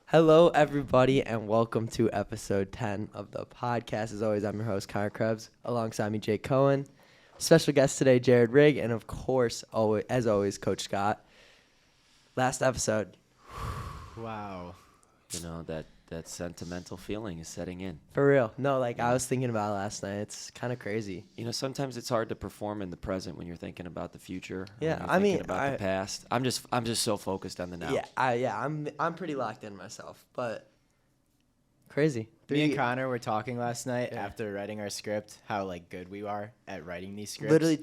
Hello, everybody, and welcome to episode 10 of the podcast. As always, I'm your host, Krebs, alongside me, Jake Cohen. Special guest today, Jared Ryg, and of course, as always, Coach Scott. Last episode. Wow. You know, that sentimental feeling is setting in. For real. No, I was thinking about it last night. It's kind of crazy. You know, sometimes it's hard to perform in the present when you're thinking about the future. Yeah, about the past. I'm just so focused on the now. I'm pretty locked in myself, but crazy. Me and Connor were talking last night after writing our script, how good we are at writing these scripts. Literally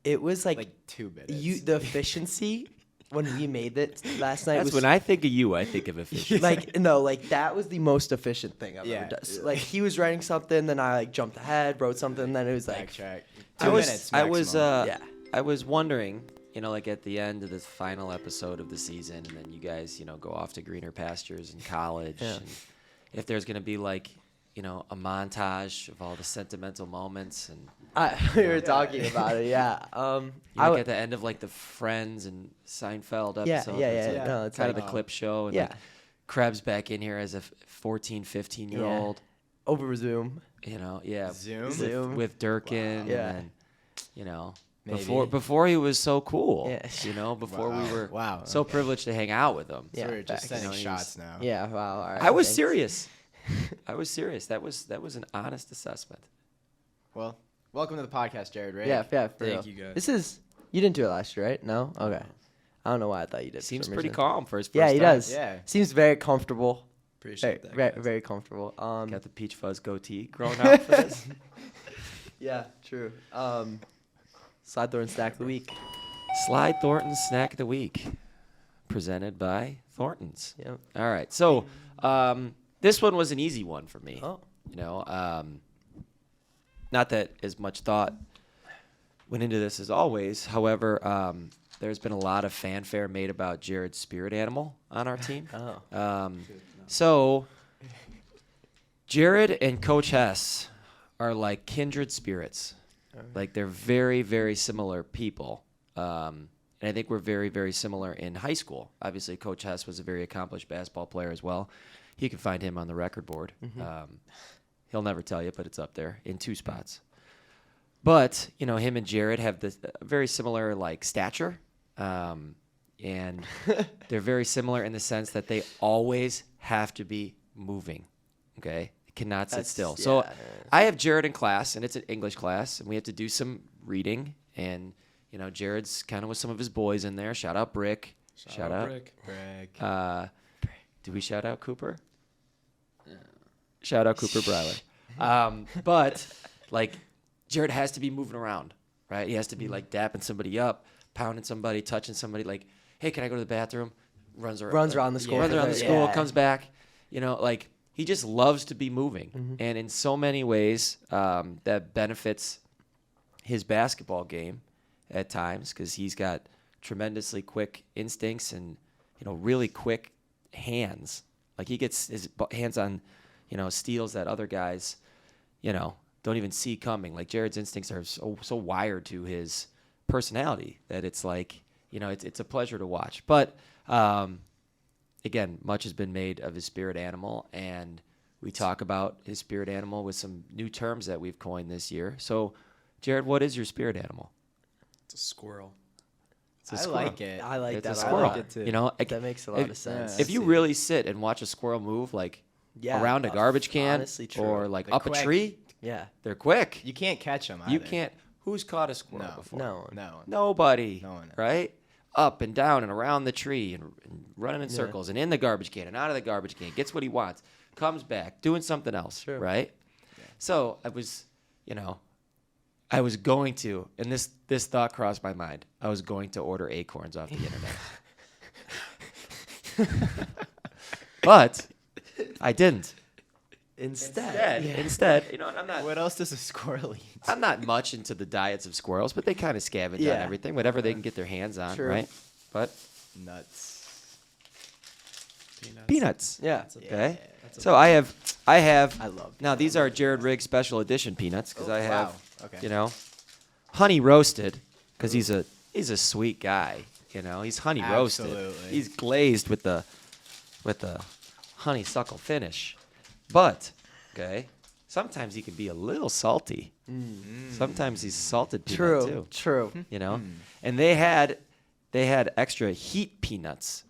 it was 2 minutes. The efficiency when we made it last night. That's when I think of you, I think of efficiency. That was the most efficient thing I've ever done. He was writing something, then I jumped ahead, wrote something, then it was backtrack. 2 minutes maximum. I was wondering, at the end of the final episode of the season, and then you guys, go off to greener pastures in college, and if there's going to be a montage of all the sentimental moments, and we were talking about it, at the end of the Friends and Seinfeld episode. No, it's kind of the clip show, and Krebs back in here as a 14, 15-year-old over Zoom. Zoom with Durkin, and then, before he was so cool, before we were so privileged to hang out with him. So we're just sending shots now. Yeah, wow. All right, I was serious. I was serious. That was an honest assessment. Well, welcome to the podcast, Jared Ryg. Yeah, Thank real. you, guys. You didn't do it last year, right? No? Okay. I don't know why I thought you did. Seems pretty calm for his first time. Yeah, he does. Yeah. Seems very comfortable. Appreciate that. Very, very comfortable. Got the peach fuzz goatee growing out for this. Yeah, true. Slide Thornton Snack of the Week. Slide Thornton's Snack of the Week, presented by Thornton's. Yep. All right. So this one was an easy one for me. Oh. Not that as much thought went into this as always. However, there's been a lot of fanfare made about Jared's spirit animal on our team. So Jared and Coach Hess are like kindred spirits. They're very, very similar people. And I think we're very, very similar in high school. Obviously, Coach Hess was a very accomplished basketball player as well. You can find him on the record board. Mm-hmm. He'll never tell you, but it's up there in 2 spots. But, him and Jared have this very similar, stature. And they're very similar in the sense that they always have to be moving, okay? They cannot sit still. So I have Jared in class, and it's an English class, and we have to do some reading. And, Jared's kind of with some of his boys in there. Shout out Brick. Shout out Brick. Do we shout out Cooper? Yeah. Shout out Cooper Bryler. But, Jared has to be moving around, right? He has to be, dapping somebody up, pounding somebody, touching somebody, hey, can I go to the bathroom? Runs around the school. Comes back. He just loves to be moving. Mm-hmm. And in so many ways, that benefits his basketball game at times because he's got tremendously quick instincts and, really quick hands. He gets his hands on, steals that other guys, don't even see coming. Jared's instincts are so wired to his personality that it's it's a pleasure to watch. But again, much has been made of his spirit animal, and we talk about his spirit animal with some new terms that we've coined this year. So, Jared, what is your spirit animal? It's a squirrel. I like it. I like it's that. a squirrel. I like it too. That makes a lot of sense. If you really sit and watch a squirrel move, around a garbage can or up quick. A tree, they're quick. You can't catch them. You can't. Who's caught a squirrel before? No one. Nobody. No one. Right? Up and down and around the tree and running in circles and in the garbage can and out of the garbage can. Gets what he wants. Comes back doing something else. Sure. Right? Yeah. So I was, I was going to, and this thought crossed my mind. I was going to order acorns off the internet. But I didn't. Instead, I'm not. What else does a squirrel eat? I'm not much into the diets of squirrels, but they kind of scavenge on everything, whatever they can get their hands on, right? But nuts. Peanuts. Yeah. Okay. So I have I have. I love Now these are Jared Ryg special edition peanuts because I have, Wow. Okay. you know, honey roasted because he's a sweet guy. You know, he's honey roasted. Absolutely. He's glazed with the honeysuckle finish. But okay, sometimes he can be a little salty. Sometimes he's salted peanut too. True. You know, and they had extra heat peanuts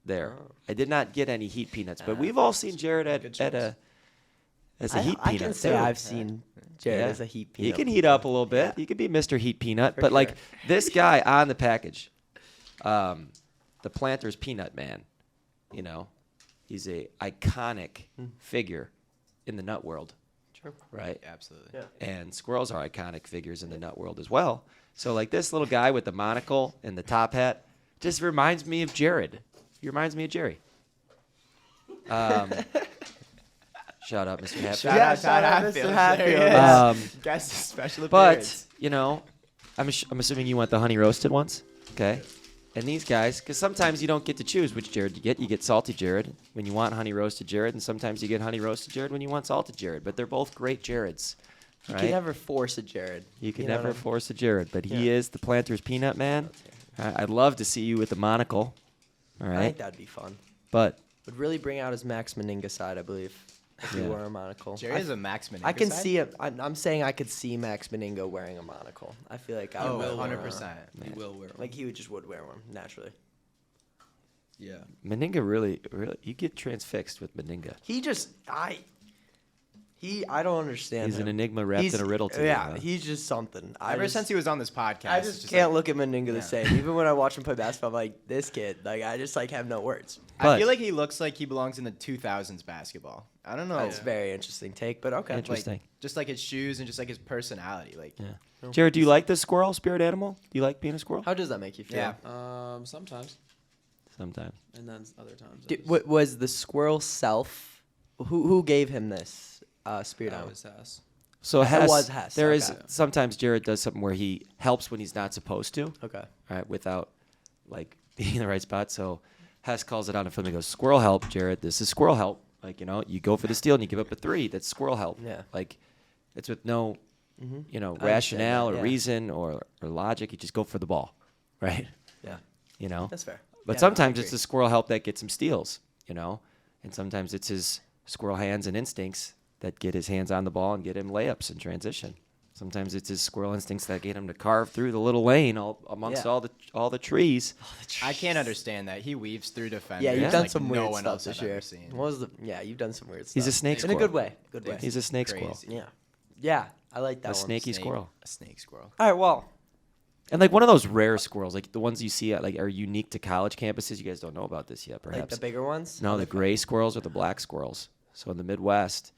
there. I did not get any heat peanuts, but we've all seen Jared as a heat I peanut can say too. I've seen Jared Yeah. as a heat He peanut. can heat up a little bit. Yeah. He could be Mr. Heat Peanut. For But like sure. this guy on the package, the Planters Peanut Man, you know, he's a iconic figure in the nut world. True. Right? Absolutely. Yeah. And squirrels are iconic figures in the nut world as well. So like this little guy with the monocle and the top hat just reminds me of Jared. He reminds me of Jerry. Shout out, Mr. Hatfield. Shout out, Mr. Hatfield. Yes. Guest special appearance. But, you know, I'm assuming you want the honey roasted ones. Okay. And these guys, because sometimes you don't get to choose which Jared you get. You get salty Jared when you want honey roasted Jared, and sometimes you get honey roasted Jared when you want salted Jared. But they're both great Jareds. You Right? can never force a Jared. You can know what never I mean? force a Jared, but he Yeah. is the Planters Peanut Man. I'd love to see you with the monocle. All I think right. that'd be fun. But Would really bring out his Max Meninga side, I believe, if he Yeah. wore a monocle. Jerry is a Max Meninga I can side? see it. I'm saying I could see Max Meninga wearing a monocle. I feel like I Oh, would wear 100%. He will wear one. Like he would wear one naturally. Yeah. Meninga really, you get transfixed with Meninga. I don't understand. He's an him. enigma wrapped in a riddle to me. Yeah, huh? he's just something. Ever since he was on this podcast, I it's just can't like- look at Meninga the Yeah. same. Even when I watch him play basketball, I'm like, this kid. Like I just like have no words. I But- feel like he looks like he belongs in the 2000s basketball. I don't know. That's a very interesting take, but okay. Interesting. Like, just like his shoes and just like his personality. Like, Yeah. Jared, do you like the squirrel, spirit animal? Do you like being a squirrel? How does that make you feel? Yeah. Sometimes, Sometimes. and then other times. Was the squirrel self? Who gave him this spirit That animal? was Hess. So It Hess, was Hess, there is okay. sometimes Jared does something where he helps when he's not supposed to, Okay. right, without like being in the right spot. So Hess calls it out in film. He goes, "Squirrel help, Jared. This is squirrel help. Like, you know, you go for the steal and you give up a 3. That's squirrel help. Yeah. Like, it's with no, you know, understand rationale that, or yeah. reason or logic. You just go for the ball, right? Yeah. You know. That's fair. But Yeah, sometimes I it's agree. the squirrel help that gets him steals, you know, and sometimes it's his squirrel hands and instincts that get his hands on the ball and get him layups in transition. Sometimes it's his squirrel instincts that get him to carve through the little lane all amongst Yeah. all the trees. I can't understand that. He weaves through defenders. Yeah, you've Yeah. done like some no weird one stuff else this I've year. ever seen. What was the? Yeah, you've done some weird stuff. He's a snake in squirrel. a good way. Good way. He's a snake squirrel. Crazy. Yeah. Yeah, I like that A one. snaky squirrel. A snake squirrel. All right. Well, And like one of those rare squirrels, like the ones you see at like are unique to college campuses. You guys don't know about this yet, perhaps. like the bigger ones. No, the gray squirrels or the black squirrels. So in the Midwest,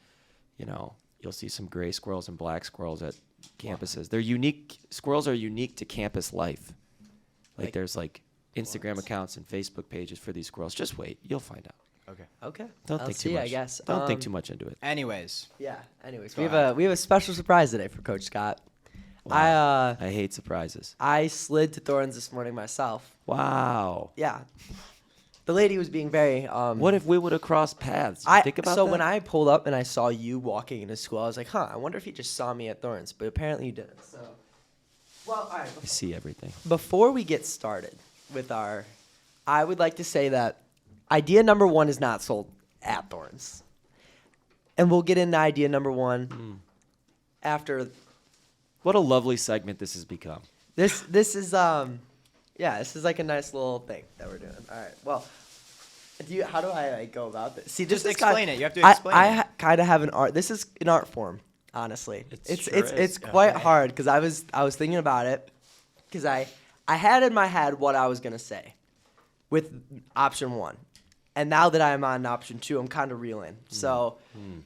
you know, you'll see some gray squirrels and black squirrels at campuses. They're unique. Squirrels are unique to campus life. Like there's like Instagram accounts and Facebook pages for these squirrels. Just wait, you'll find out. Okay. Okay. Don't I'll think see, too much. I guess. Don't think too much into it. Anyways, Yeah. Anyways, Go we have ahead. a special surprise today for Coach Scott. I hate surprises. I slid to Thorns this morning myself. Wow. Yeah. The lady was being very. What if we would have crossed paths? Did you think about so that? when I pulled up and I saw you walking into school, I was like, I wonder if he just saw me at Thorns, but apparently you didn't. So, well, all right. I see everything. Before we get started with I would like to say that idea number 1 is not sold at Thorns, and we'll get into idea number 1 after. What a lovely segment this has become. This is this is like a nice little thing that we're doing. All right. Well, how do I go about this? See, Just this explain it. You have to explain it. kind of have an art. This is an art form, honestly. It sure It's is. quite Okay. hard because I was thinking about it because I had in my head what I was gonna say with option 1. And now that I'm on option 2, I'm kind of reeling. So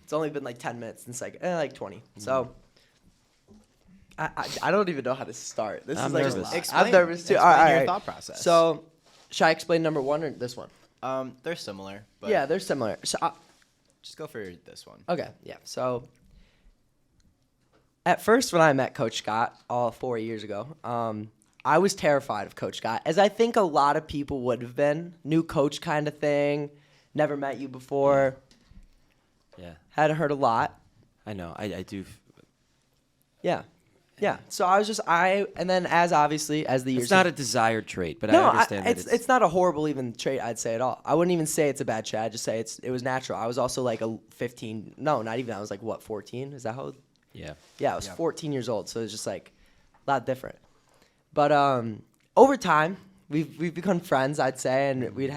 it's only been like 10 minutes since like 20. So I don't even know how to start. This I'm is like nervous. Explain, I'm nervous too. explain All right, your all right. thought process. So should I explain number 1 or this one? They're similar. But Yeah, they're similar. So Just go for this one. okay, yeah. So at first, when I met Coach Scott all 4 years ago, I was terrified of Coach Scott, as I think a lot of people would have been. New coach kind of thing, never met you before. Yeah. Hadn't heard a lot. I know. I do. Yeah. Yeah. So I was just and then as the years. It's not a desired trait, but No, I understand that it's not a horrible even trait, I'd say at all. I wouldn't even say it's a bad trait. I'd just say it was natural. I was also like a 15. No, not even. I was like, what, 14? Is that how? Yeah. Yeah, I was 14 years old. So it was just like a lot different. But over time, we've become friends, I'd say, and we've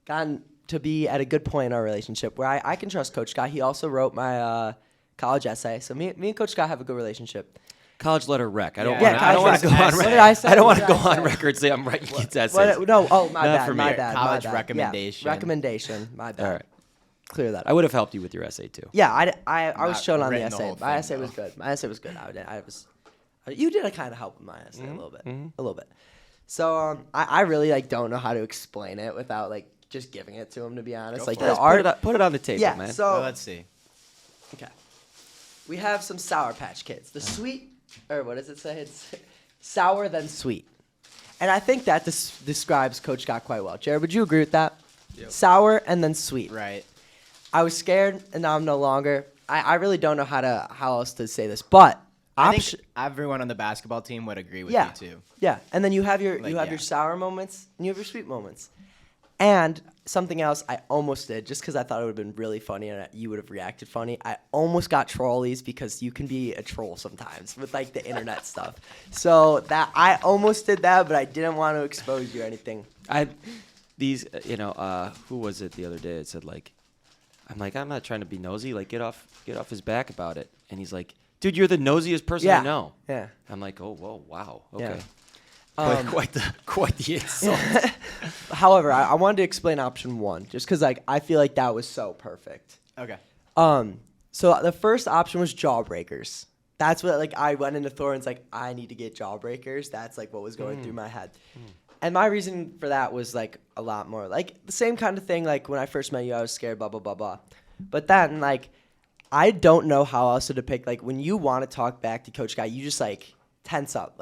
gotten to be at a good point in our relationship where I can trust Coach Scott. He also wrote my college essay. So me and Coach Scott have a good relationship. College letter rec. I don't Yeah, want to go on What did record. I say? I don't What want to did go I on say? record and say I'm writing kids' essays. No, my Not bad, for my me. bad. College my bad. recommendation. Yeah, recommendation, my bad. All right. Clear that up. I would have helped you with your essay too. Yeah, I was Not shown on the written the essay. whole My thing, essay was though. good. My essay was good. You did a kind of help with my essay a little bit. So I really don't know how to explain it without just giving it to him. To be honest, Go like for the it. art. Put it on the table, Yeah. man. So Well, let's see. okay, we have some Sour Patch Kids. The sweet, or what does it say? It's sour then sweet, and I think that describes Coach Scott quite well. Jared, would you agree with that? Yep. Sour and then sweet. Right. I was scared, and now I'm no longer. I really don't know how else to say this, but I think everyone on the basketball team would agree with Yeah. you too. yeah. And then you have your Yeah. your sour moments, and you have your sweet moments. And something else I almost did, just because I thought it would have been really funny and you would have reacted funny. I almost got trolleys because you can be a troll sometimes with the internet stuff. So that I almost did that, but I didn't want to expose you or anything. Who was it the other day? It said I'm not trying to be nosy. Get off his back about it. And he's like, dude, you're the nosiest person I know. Yeah. I'm like, oh, whoa, wow, okay. Yeah. Quite the insult. However, I wanted to explain option one, just because I feel like that was so perfect. Okay. So the first option was jawbreakers. That's what I went into Thornton's I need to get jawbreakers. That's what was going through my head. And my reason for that was a lot more the same kind of thing. When I first met you, I was scared, blah blah blah blah. But then I don't know how else to depict when you want to talk back to Coach Scott, you just tense up.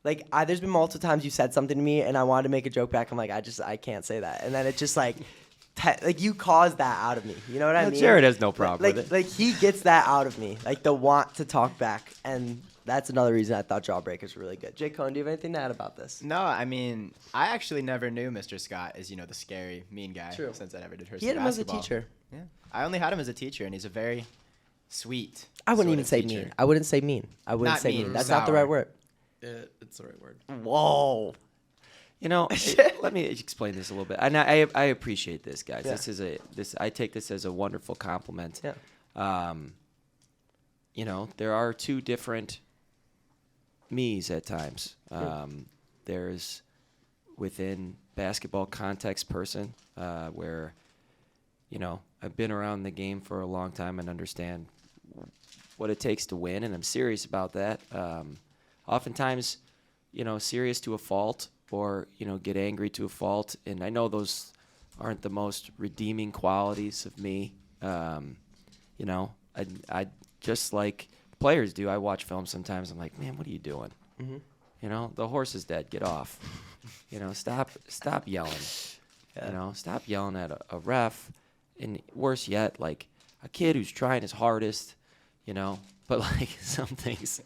There's been multiple times you said something to me and I wanted to make a joke back. I'm I can't say that, and then it just you caused that out of me. You know what I mean? Jared has no problem with it. He gets that out of me, the want to talk back, and that's another reason I thought jawbreakers were really good. Jake Cohen, do you have anything to add about this? No, I mean, I actually never knew Mr. Scott as, the scary, mean guy. True. Since I never did Hersey He had him as a Basketball. teacher. Yeah. I only had him as a teacher, and he's a very sweet. I wouldn't sort even of say teacher. mean. I wouldn't say mean. I wouldn't Not say mean, mean. That's not the sour. right word. It's the right word. Whoa. Let me explain this a little bit. And I appreciate this, guys. Yeah. I take this as a wonderful compliment. Yeah. There are two different me's at times. There's within basketball context person where, I've been around the game for a long time and understand what it takes to win, and I'm serious about that. Oftentimes, serious to a fault or, get angry to a fault. And I know those aren't the most redeeming qualities of me. I just like players do. I watch film sometimes. I'm like, man, what are you doing? Mm-hmm. The horse is dead. Get off. Stop yelling. Yeah. Stop yelling at a ref. And worse yet, a kid who's trying his hardest, but some things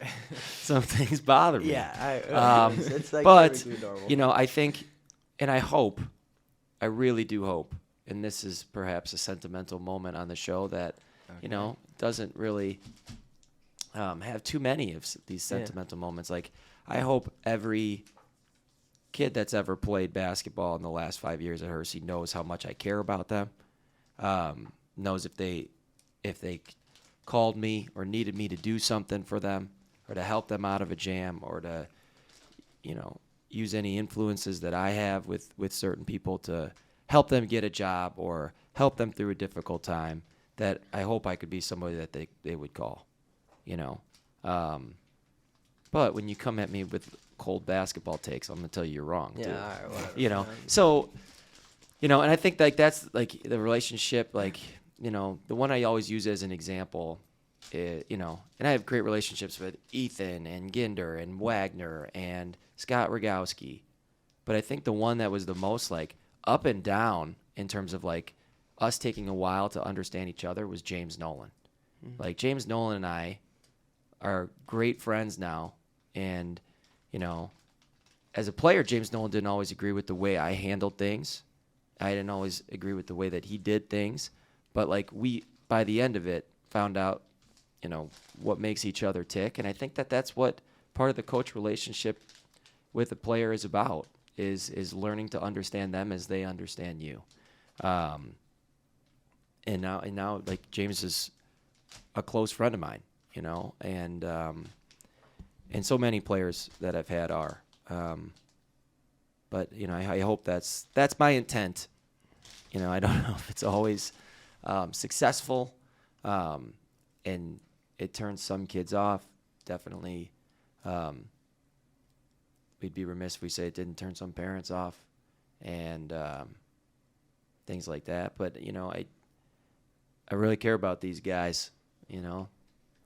bother me. Yeah. It's but perfectly normal. I think, and I hope, I really do hope, and this is perhaps a sentimental moment on the show that, doesn't really have too many of these sentimental moments. I hope every kid that's ever played basketball in the last 5 years at Hersey knows how much I care about them. Knows if they called me or needed me to do something for them or to help them out of a jam or to, use any influences that I have with certain people to help them get a job or help them through a difficult time, that I hope I could be somebody that they would call, But when you come at me with cold basketball takes, I'm going to tell you you're wrong, too. Yeah, all right, whatever. So, and I think that's the relationship, the one I always use as an example, and I have great relationships with Ethan and Ginder and Wagner and Scott Rogowski. But I think the one that was the most up and down in terms of us taking a while to understand each other was James Nolan. Like James Nolan and I are great friends now, and as a player, James Nolan didn't always agree with the way I handled things. I didn't always agree with the way that he did things, but like we, by the end of it, found out, what makes each other tick, and I think that that's what part of the coach relationship with a player is about, is learning to understand them as they understand you. And now like James is a close friend of mine, and so many players that I've had are. But I hope that's my intent. I don't know if it's always successful, and it turns some kids off. Definitely, we'd be remiss if we say it didn't turn some parents off, and things like that. But I really care about these guys.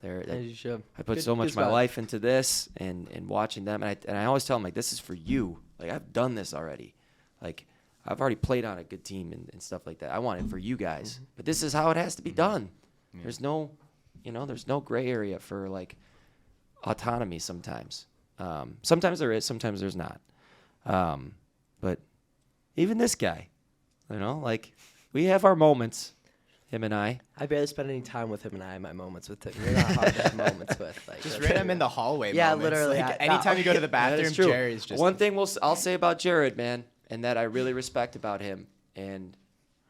As you should. I put Good- so much good of my spot. life into this and watching them, and I always tell them, like, this is for you. Like, I've done this already. Like, I've already played on a good team and stuff like that. I want it for you guys, but this is how it has to be done. Yeah. There's no, there's no gray area for like autonomy sometimes. Sometimes there is, sometimes there's not. But even this guy, like we have our moments, him and I. I barely spend any time with him, and I have my moments with him. You're not hard to have moments with. Like, Just that's ran him it. in the hallway. Yeah, moments. literally. Like, anytime you go to the That is bathroom, true. Jerry's just One thing I'll say about Jared, man, and that I really respect about him, and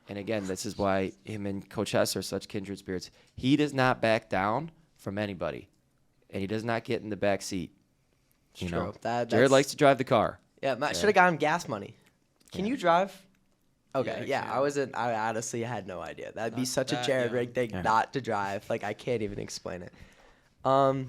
again, this is why him and Coach Hess are such kindred spirits. He does not back down from anybody, and he does not get in the back seat. It's true. Jared Jared likes to drive the car. Yeah, should have got him gas money. Can you drive? Okay, Yeah, I yeah, can. I wasn't. I honestly had no idea. That'd be Not such a that Jared young. Ryg thing Yeah. not to drive. Like I can't even explain it. What?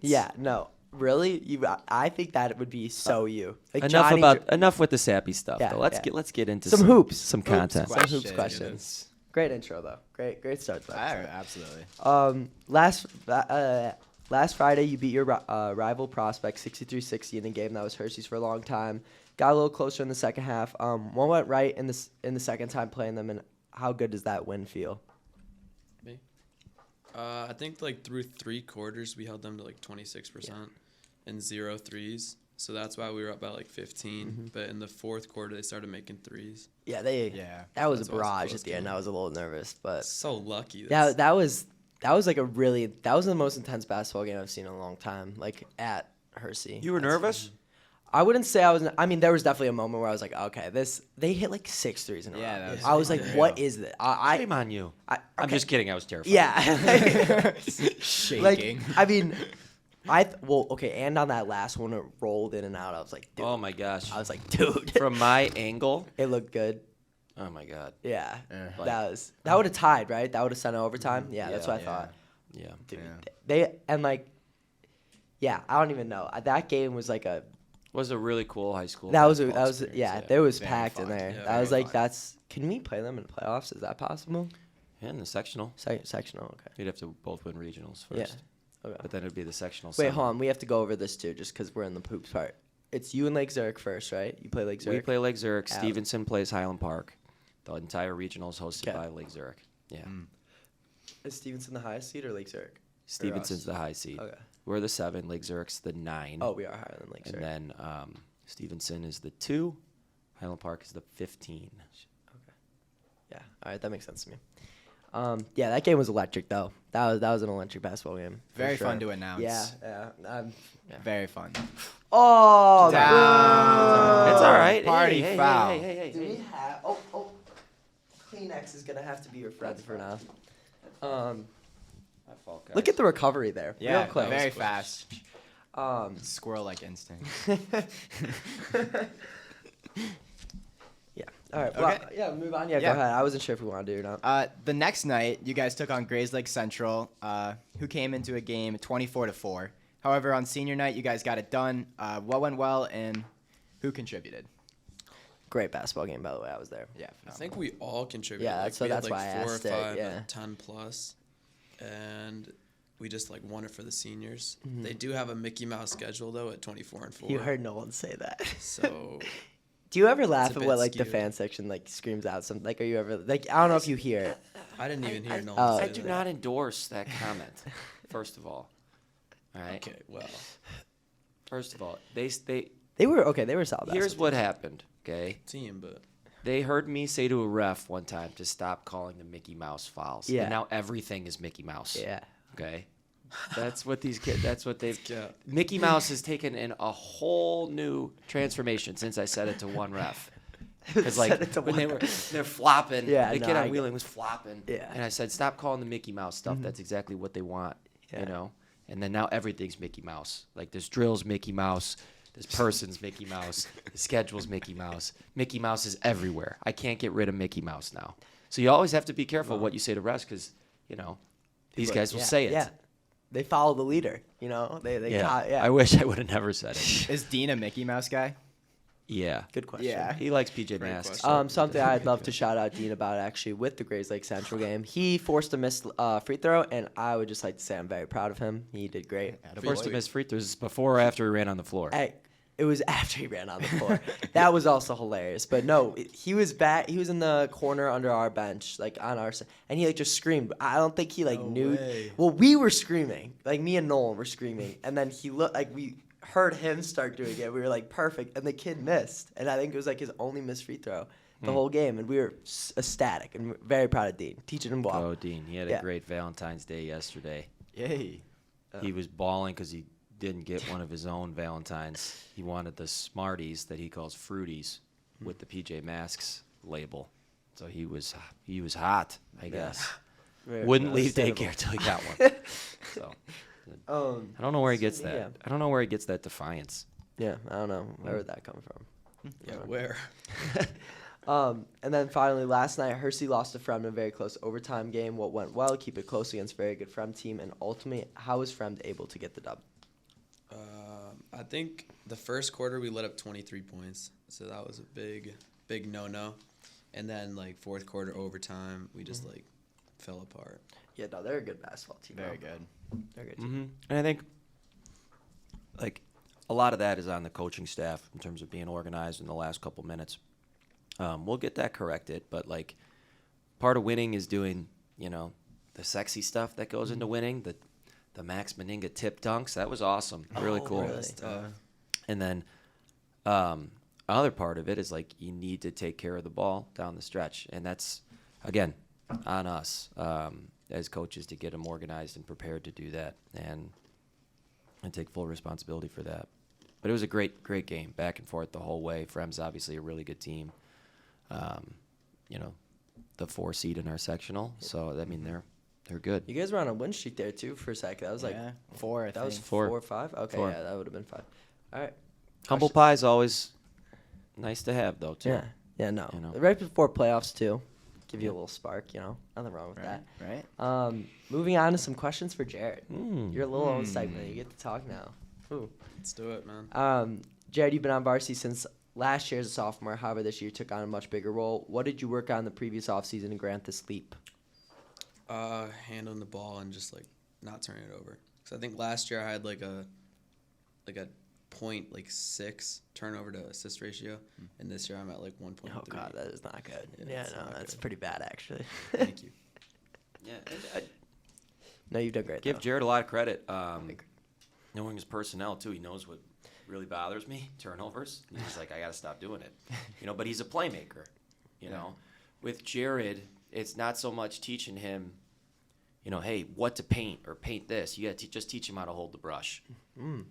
Yeah, no, really. I think that would be so you. Like Enough with the sappy stuff. Yeah, though. yeah. Let's get into Some hoops. some Hoops. content. Some hoops Questions. questions. Great intro though. Great start. To that episode. absolutely. Last Friday, you beat your rival prospect 63-60 in a game that was Hersey's for a long time. Got a little closer in the second half. What went right in the second time playing them, and how good does that win feel? Me? I think like through 3 quarters we held them to like 26% and 0 threes. So that's why we were up by like 15. But in the fourth quarter they started making threes. Yeah, Yeah. that was That's a why it's a barrage close at the end. game. I was a little nervous, but So lucky. that was like that was the most intense basketball game I've seen in a long time. Like at Hersey. You were nervous? I wouldn't say I was. I mean, there was definitely a moment where I was like, okay, they hit like 6 threes in a row. Yeah, that was I was like, unreal. what is this? Shame on you. I'm okay. just kidding. I was terrified. Yeah. Shaking. Like, I mean, and on that last one, it rolled in and out. I was like, dude. Oh my gosh. I was like, dude. From my angle. It looked good. Oh my God. Yeah. Yeah. That would have tied, right? That would have sent it overtime. Yeah, that's what I Yeah. thought. Yeah. Dude, Yeah. I don't even know. That game was like a. Was a really cool high school. That was basketball yeah. experience, There was Very packed fun. in there. Yeah, I was very like, fun. can we play them in playoffs? Is that possible? Yeah, in the sectional. Sectional. Okay. You'd have to both win regionals Yeah. first. Okay. But then it would be the sectional. Wait, semi. hold on. We have to go over this too, just because we're in the poops part. It's you and Lake Zurich first, right? You play Lake Zurich. We play Lake Zurich. Out. Stevenson plays Highland Park. The entire regional is hosted Okay. by Lake Zurich. Yeah. Is Stevenson the highest seed or Lake Zurich? Stevenson's the high seed. Okay. We're the 7. Lake Zurich's the 9. Oh, we are higher than Lake And Zurich. then Stevenson is the 2. Highland Park is the 15. Yeah. All right, that makes sense to me. Yeah, that game was electric though. That was an electric basketball game. for Very sure. fun to announce. Yeah. Very fun. Oh, Down. It's all right. Party hey, foul. Hey. Do we have? Kleenex is gonna have to be your friend for now. Look at the recovery there. Yeah, Real quick. very quick. fast. Squirrel-like instinct. Yeah. All right. Okay. Well, yeah. Move on. Yeah. Yeah. Go ahead. I wasn't sure if we wanted to or not. The next night, you guys took on Grays Lake Central, who came into a game 24-4. However, on senior night, you guys got it done. What went well, and who contributed? Great basketball game, by the way. I was there. Yeah, I think we all contributed. Yeah, like, so we had, that's like, why I 4 asked or it, 5 yeah. at 10 plus, and we just like won it for the seniors. Mm-hmm. They do have a Mickey Mouse schedule though at 24-4. You heard no one say that. So Do you ever laugh It's a at what bit like the skewed. fan section like screams out something? Like, are you ever like, I don't know if you hear it. I didn't even hear no Oh. one I say do that. not endorse that comment. First of all, right. Okay, well, First of all, they They were okay. They were solid. here's basketball what happened. Okay, team, but they heard me say to a ref one time to stop calling the Mickey Mouse fouls. Yeah. And now everything is Mickey Mouse. team. Yeah. Okay. That's what these kids. That's what they've. yeah. Mickey Mouse has taken in a whole new transformation since I said it to one ref. Because like Said it to when one they're flopping, Yeah, the no, kid I on get Wheeling was flopping. Yeah. And I said, stop calling the Mickey Mouse stuff. That's exactly what they want. Yeah. You know. And then now everything's Mickey Mouse. Like this drill's Mickey Mouse. This person's Mickey Mouse. The schedule's Mickey Mouse. Mickey Mouse is everywhere. I can't get rid of Mickey Mouse now. So you always have to be careful what you say to refs because you know these People- guys will yeah, say it. Yeah. They follow the leader. You know. They Yeah. yeah. I wish I would have never said it. Is Dean a Mickey Mouse guy? Yeah. Good question. Yeah. He likes PJ Great Masks. question. Something I'd love to shout out Dean about actually with the Grays Lake Central game. He forced a missed free throw, and I would just like to say I'm very proud of him. He did great. Attaboy. First to miss free throws before or after he ran on the floor. Hey, it was after he ran on the floor. That was also hilarious. But no, he was back. He was in the corner under our bench, like on our side, and he like just screamed. I don't think he like No knew. way. Well, we were screaming, like me and Nolan were screaming, and then he looked like we heard him start doing it. We were like perfect, and the kid missed, and I think it was like his only missed free throw the whole game, and we were ecstatic and very proud of Dean, teaching him well. Oh, Dean. He had a Yeah. great Valentine's Day yesterday. Yay. He was bawling because he didn't get one of his own Valentines. He wanted the Smarties that he calls Fruities with the PJ Masks label. So he was hot, I guess. Very Wouldn't leave understandable. daycare till he got one. So I don't know where he gets that. yeah. I don't know where he gets that defiance. Yeah, I don't know where would that come from. Yeah, where? And then finally, last night, Hersey lost to Frem in a very close overtime game. What went well, keep it close against a very good Frem team, and ultimately, how was Frem able to get the dub? I think the first quarter we let up 23 points, so that was a big no-no. And then like fourth quarter overtime, we just like fell apart. Yeah, no, they're a good basketball team. Very though. good. They're a good team. Mm-hmm. And I think, like, a lot of that is on the coaching staff in terms of being organized in the last couple minutes. We'll get that corrected, but like, part of winning is doing, the sexy stuff that goes into winning. The Max Meninga tip dunks, that was awesome, really Oh, cool. really? And then, other part of it is like you need to take care of the ball down the stretch, and that's again on us as coaches to get them organized and prepared to do that, and take full responsibility for that. But it was a great game, back and forth the whole way. Frem's obviously a really good team. The 4 seed in our sectional, so I mean they're good. You guys were on a win streak there too for a second. That was like Yeah, 4, I that was think. 4 Four. or 5. Okay, 4. yeah, that would have been 5. All right. Humble Question- pie is always nice to have, though, too. Yeah, no. You know. Right before playoffs too, give you a little spark. Nothing wrong with Right, right. that. Moving on to some questions for Jared. Mm. Your little own segment. You get to talk now. Ooh. Let's do it, man. Jared, you've been on varsity since last year as a sophomore. However, this year you took on a much bigger role. What did you work on the previous offseason to grant this leap? Handling the ball and just like not turning it over. Because I think last year I had like a 0.6 turnover to assist ratio, and this year I'm at like 1.3. Oh God, that is not good. Yeah, Yeah, it's no, not that's good. pretty bad actually. Thank you. Yeah, and No, you've done great. give though. Jared a lot of credit. Knowing his personnel, too, he knows what really bothers me, turnovers. And he's like, I got to stop doing it. But he's a playmaker, you know. With Jared, it's not so much teaching him, hey, what to paint or paint this. You got to just teach him how to hold the brush.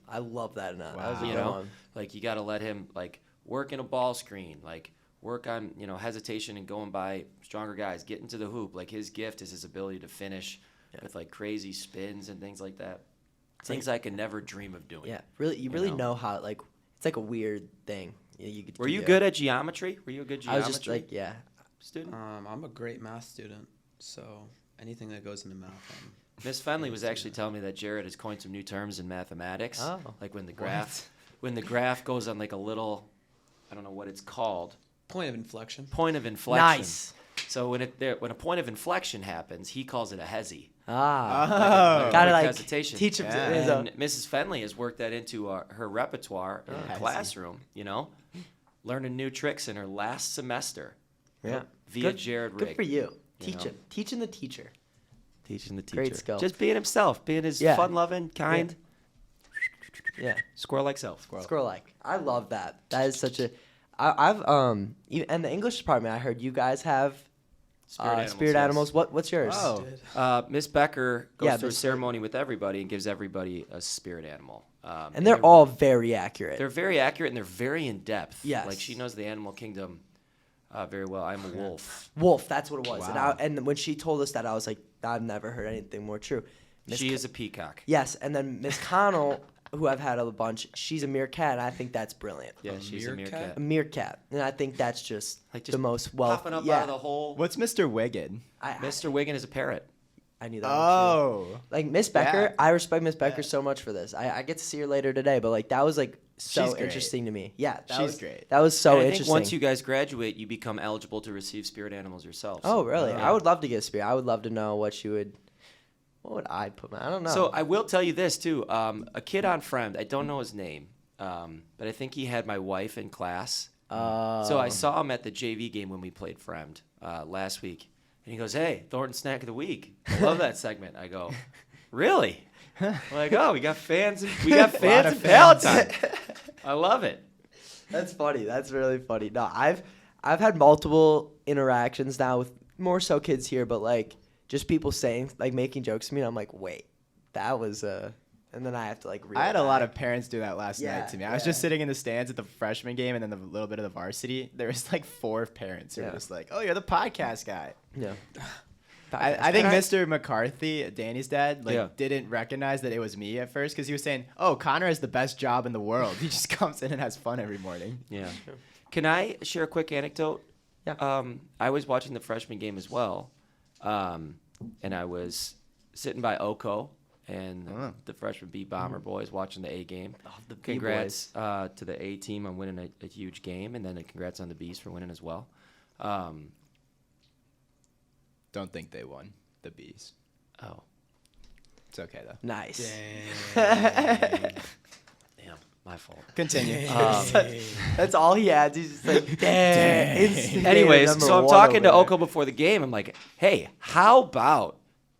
I love that. That was a Wow. good one. Like you got to let him like work in a ball screen, like work on hesitation and going by stronger guys, get into the hoop. Like his gift is his ability to finish with like crazy spins and things like that. Things I could never dream of doing. Yeah, really, you really know. know how like it's like a weird thing. Were you good at geometry? Were you a good I geometry was just like, yeah. student? I'm a great math student, so anything that goes into math, Miss Fenley was actually telling me that Jared has coined some new terms in mathematics. Oh. Like when the graph goes on like a little, I don't know what it's called, point of inflection. point of inflection. Nice. So when a point of inflection happens, he calls it a hezi. Oh. Gotta like hesitation. teach him. Yeah. His own- And Mrs. Fenley has worked that into her repertoire in the Hezi. classroom, learning new tricks in her last semester. Yeah. Via Jared Ryg. Good for you. You know? Teaching the teacher. Teaching the teacher. Great skill. Just being himself, being his Yeah. fun-loving, kind, Yeah. squirrel-like self. Squirrel like. I love that. That is such a. I've and the English department. I heard you guys have spirit animals. What's yours? Oh, Miss Becker goes Yeah, through a Miss ceremony with everybody and gives everybody a spirit animal. And they're all very accurate. They're very accurate and they're very in depth. Yes. Like she knows the animal kingdom very well. I'm a wolf. Wolf. That's what it was. Wow. And when she told us that, I was like, I've never heard anything more true. She is a peacock. Yes, and then Miss Connell, who I've had a bunch, she's a meerkat, and I think that's brilliant. Yeah, she's a meerkat. A meerkat, and I think that's just, the most popping up out of the hole. what's Mr. Wiggin? Mr. Wiggin is a parrot. I knew that. One Oh, too. Like Miss Becker, Yeah. I respect Miss Becker so much for this. I get to see her later today, but like that was like so She's great. interesting to me. Yeah, that She's was great. That was so And I think interesting. once you guys graduate, you become eligible to receive spirit animals yourselves. Oh really? Yeah. I would love to get a spirit. I would love to know what you would. What would I put? I don't know. So I will tell you this too. A kid on Friend, I don't know his name, but I think he had my wife in class. So I saw him at the JV game when we played Friend last week, and he goes, "Hey, Thornton Snack of the Week. I love that segment." I go, "Really?" I'm like, "Oh, we got fans. We got fans in Palatine. I love it." That's funny. That's really funny. No, I've had multiple interactions now with more so kids here, but like just people saying like making jokes to me, and I'm like, wait, that was and then I have to like. Reel I had it a lot back. of parents do that last Yeah, night to me. I was just sitting in the stands at the freshman game and then a little bit of the varsity. There was like 4 parents who were just like, "Oh, you're the podcast guy." Yeah. I think Mr. McCarthy, Danny's dad, like Yeah. didn't recognize that it was me at first because he was saying, "Oh, Connor has the best job in the world. He just comes in and has fun every morning." Yeah. Can I share a quick anecdote? Yeah. I was watching the freshman game as well, and I was sitting by Oko and the freshman B Bomber boys watching the A game. Oh, the B Congrats to the A team on winning a huge game, and then congrats on the Bs for winning as well. Don't think they won the Bs. Oh, It's okay though. Nice. damn, my fault. Continue. That's all he adds. He's just like, damn. Instant Anyways, number so I'm one talking to over Oko before the game. I'm like, "Hey, how about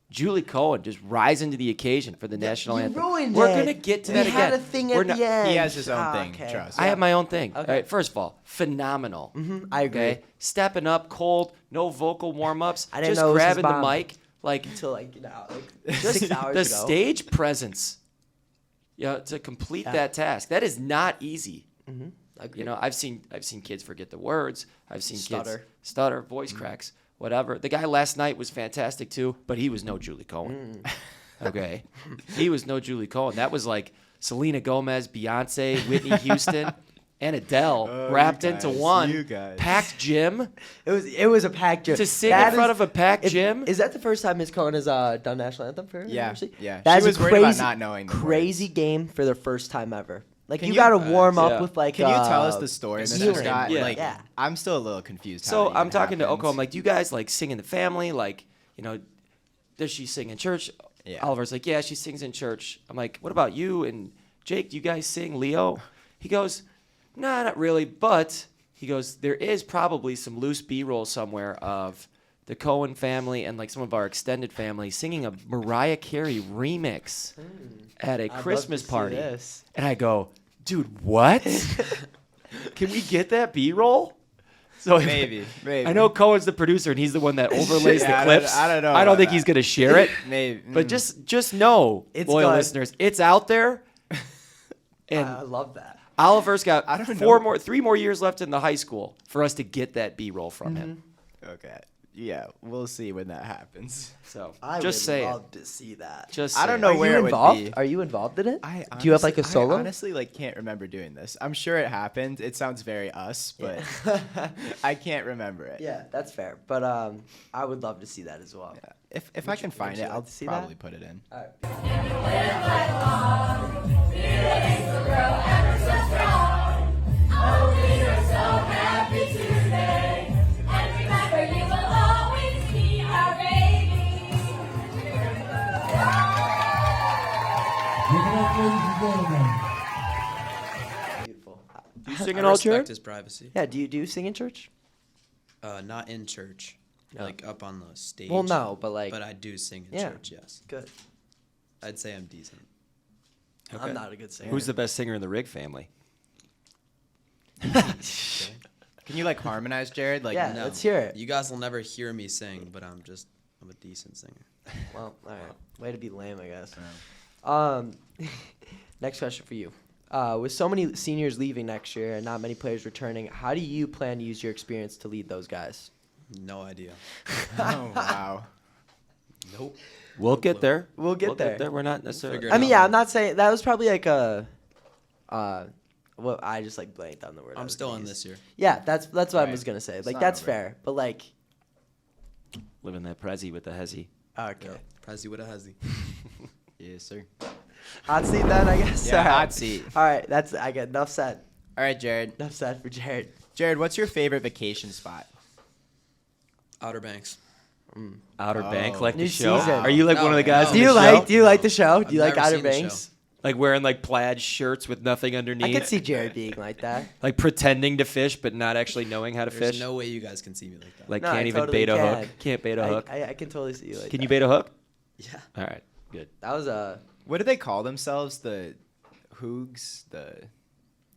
Julie Cohen just rising to the occasion for the national you anthem?" ruined We're it. gonna get to We that had again. a thing We're at not- the end. He has his own Ah, thing, okay. trust. I have my own thing. Okay. All right, first of all, phenomenal. I agree. Okay, stepping up, cold, no vocal warm ups, I didn't just know it was his grabbing the mom. mic, like Until like, like just 6 hours the ago. stage presence. To complete that task, that is not easy. Agreed. You know, I've seen kids forget the words. I've seen Stutter. kids stutter, voice cracks, whatever. The guy last night was fantastic too, but he was no Julie Cohen. Okay, he was no Julie Cohen. That was like Selena Gomez, Beyonce, Whitney Houston, and Adele wrapped you into guys, one you guys. packed gym It was a packed gym. to sing That in front is- of a packed if- gym. Is that the first time Miss Cohen has done national anthem for her Yeah, university? yeah. That's She was a worried about crazy, not knowing the crazy words. game for their first time ever. Like Can you you- got to warm up yeah. with like. Can you tell us the story, Mr. healing. Scott? Yeah. Like, Yeah. I'm still a little confused. how So that I'm even talking to happens. Oko. I'm like, do you guys like sing in the family? Like, you know, does she sing in church? Yeah. Oliver's like, yeah, she sings in church. I'm like, what about you and Jake? Do you guys sing? Leo? He goes, nah, not really. But he goes, there is probably some loose B-roll somewhere of the Cohen family and like some of our extended family singing a Mariah Carey remix at a I'd love Christmas to see party. this. And I go, dude, what? Can we get that B-roll? So Maybe. I know Cohen's the producer and he's the one that overlays Yeah, the clips. I don't know I don't about think he's that. gonna share it. Maybe. But just know, It's loyal good. listeners, it's out there. And I love that. Oliver's got I don't know. 3 more years left in the high school for us to get that B-roll from him. Okay. Yeah, we'll see when that happens. So I just would say it. love to see that. Just I say don't it. know Are where you it would involved? be. Are you involved in it? I Do you have like a honestly- solo? I honestly like can't remember doing this. I'm sure it happened. It sounds very us, but I can't remember it. Yeah, that's fair. But I would love to see that as well. Yeah. If I can find you it, like I'll to see that? probably put it in. All right. Beautiful. Do sing I in all respect church? his privacy. Yeah, do you sing in church? Not in church, No. like up on the stage. Well, no, but like, But I do sing in Yeah. church. Yes, good. I'd say I'm decent. Okay. I'm not a good singer. Who's the best singer in the Ryg family? Can you like harmonize, Jared? Like, Yeah. No, let's hear it. You guys will never hear me sing, but I'm a decent singer. Well, all right. Way to be lame, I guess. Yeah. Next question for you. With so many seniors leaving next year and not many players returning, how do you plan to use your experience to lead those guys? No idea. Oh wow. Nope. We'll get there. We'll get there. We're not necessarily. figure it I mean, out. yeah, I'm not saying that was probably like a. Well, I just like blanked on the word. I I'm was still gonna in use. this year. Yeah, that's what I Right. was gonna say. It's Like not that's over. fair, but like, Living that Prezi with the Hezzy. okay, Prezi with a hezzy. Yes, sir. hot seat then, I guess. Yeah, All right. hot seat. All right, that's I get enough said. All right, Jared. Enough said for Jared. Jared, what's your favorite vacation spot? Outer Banks. Outer Oh. Bank, like New the show. season. Are you like No, one of the guys? no. on Do the you show? like? Do you like the show? Do you I've like never Outer seen the Banks? Like wearing like plaid shirts with nothing underneath? I could see Jared being like that. Like pretending to fish, but not actually knowing how to There's fish. no way you guys can see me like that. Like No, I can't even totally bait a can. hook. Can't bait a hook. I can totally see you like Can that. you bait a hook? Yeah. All right, good. That was a. What do they call themselves? The Hoogs?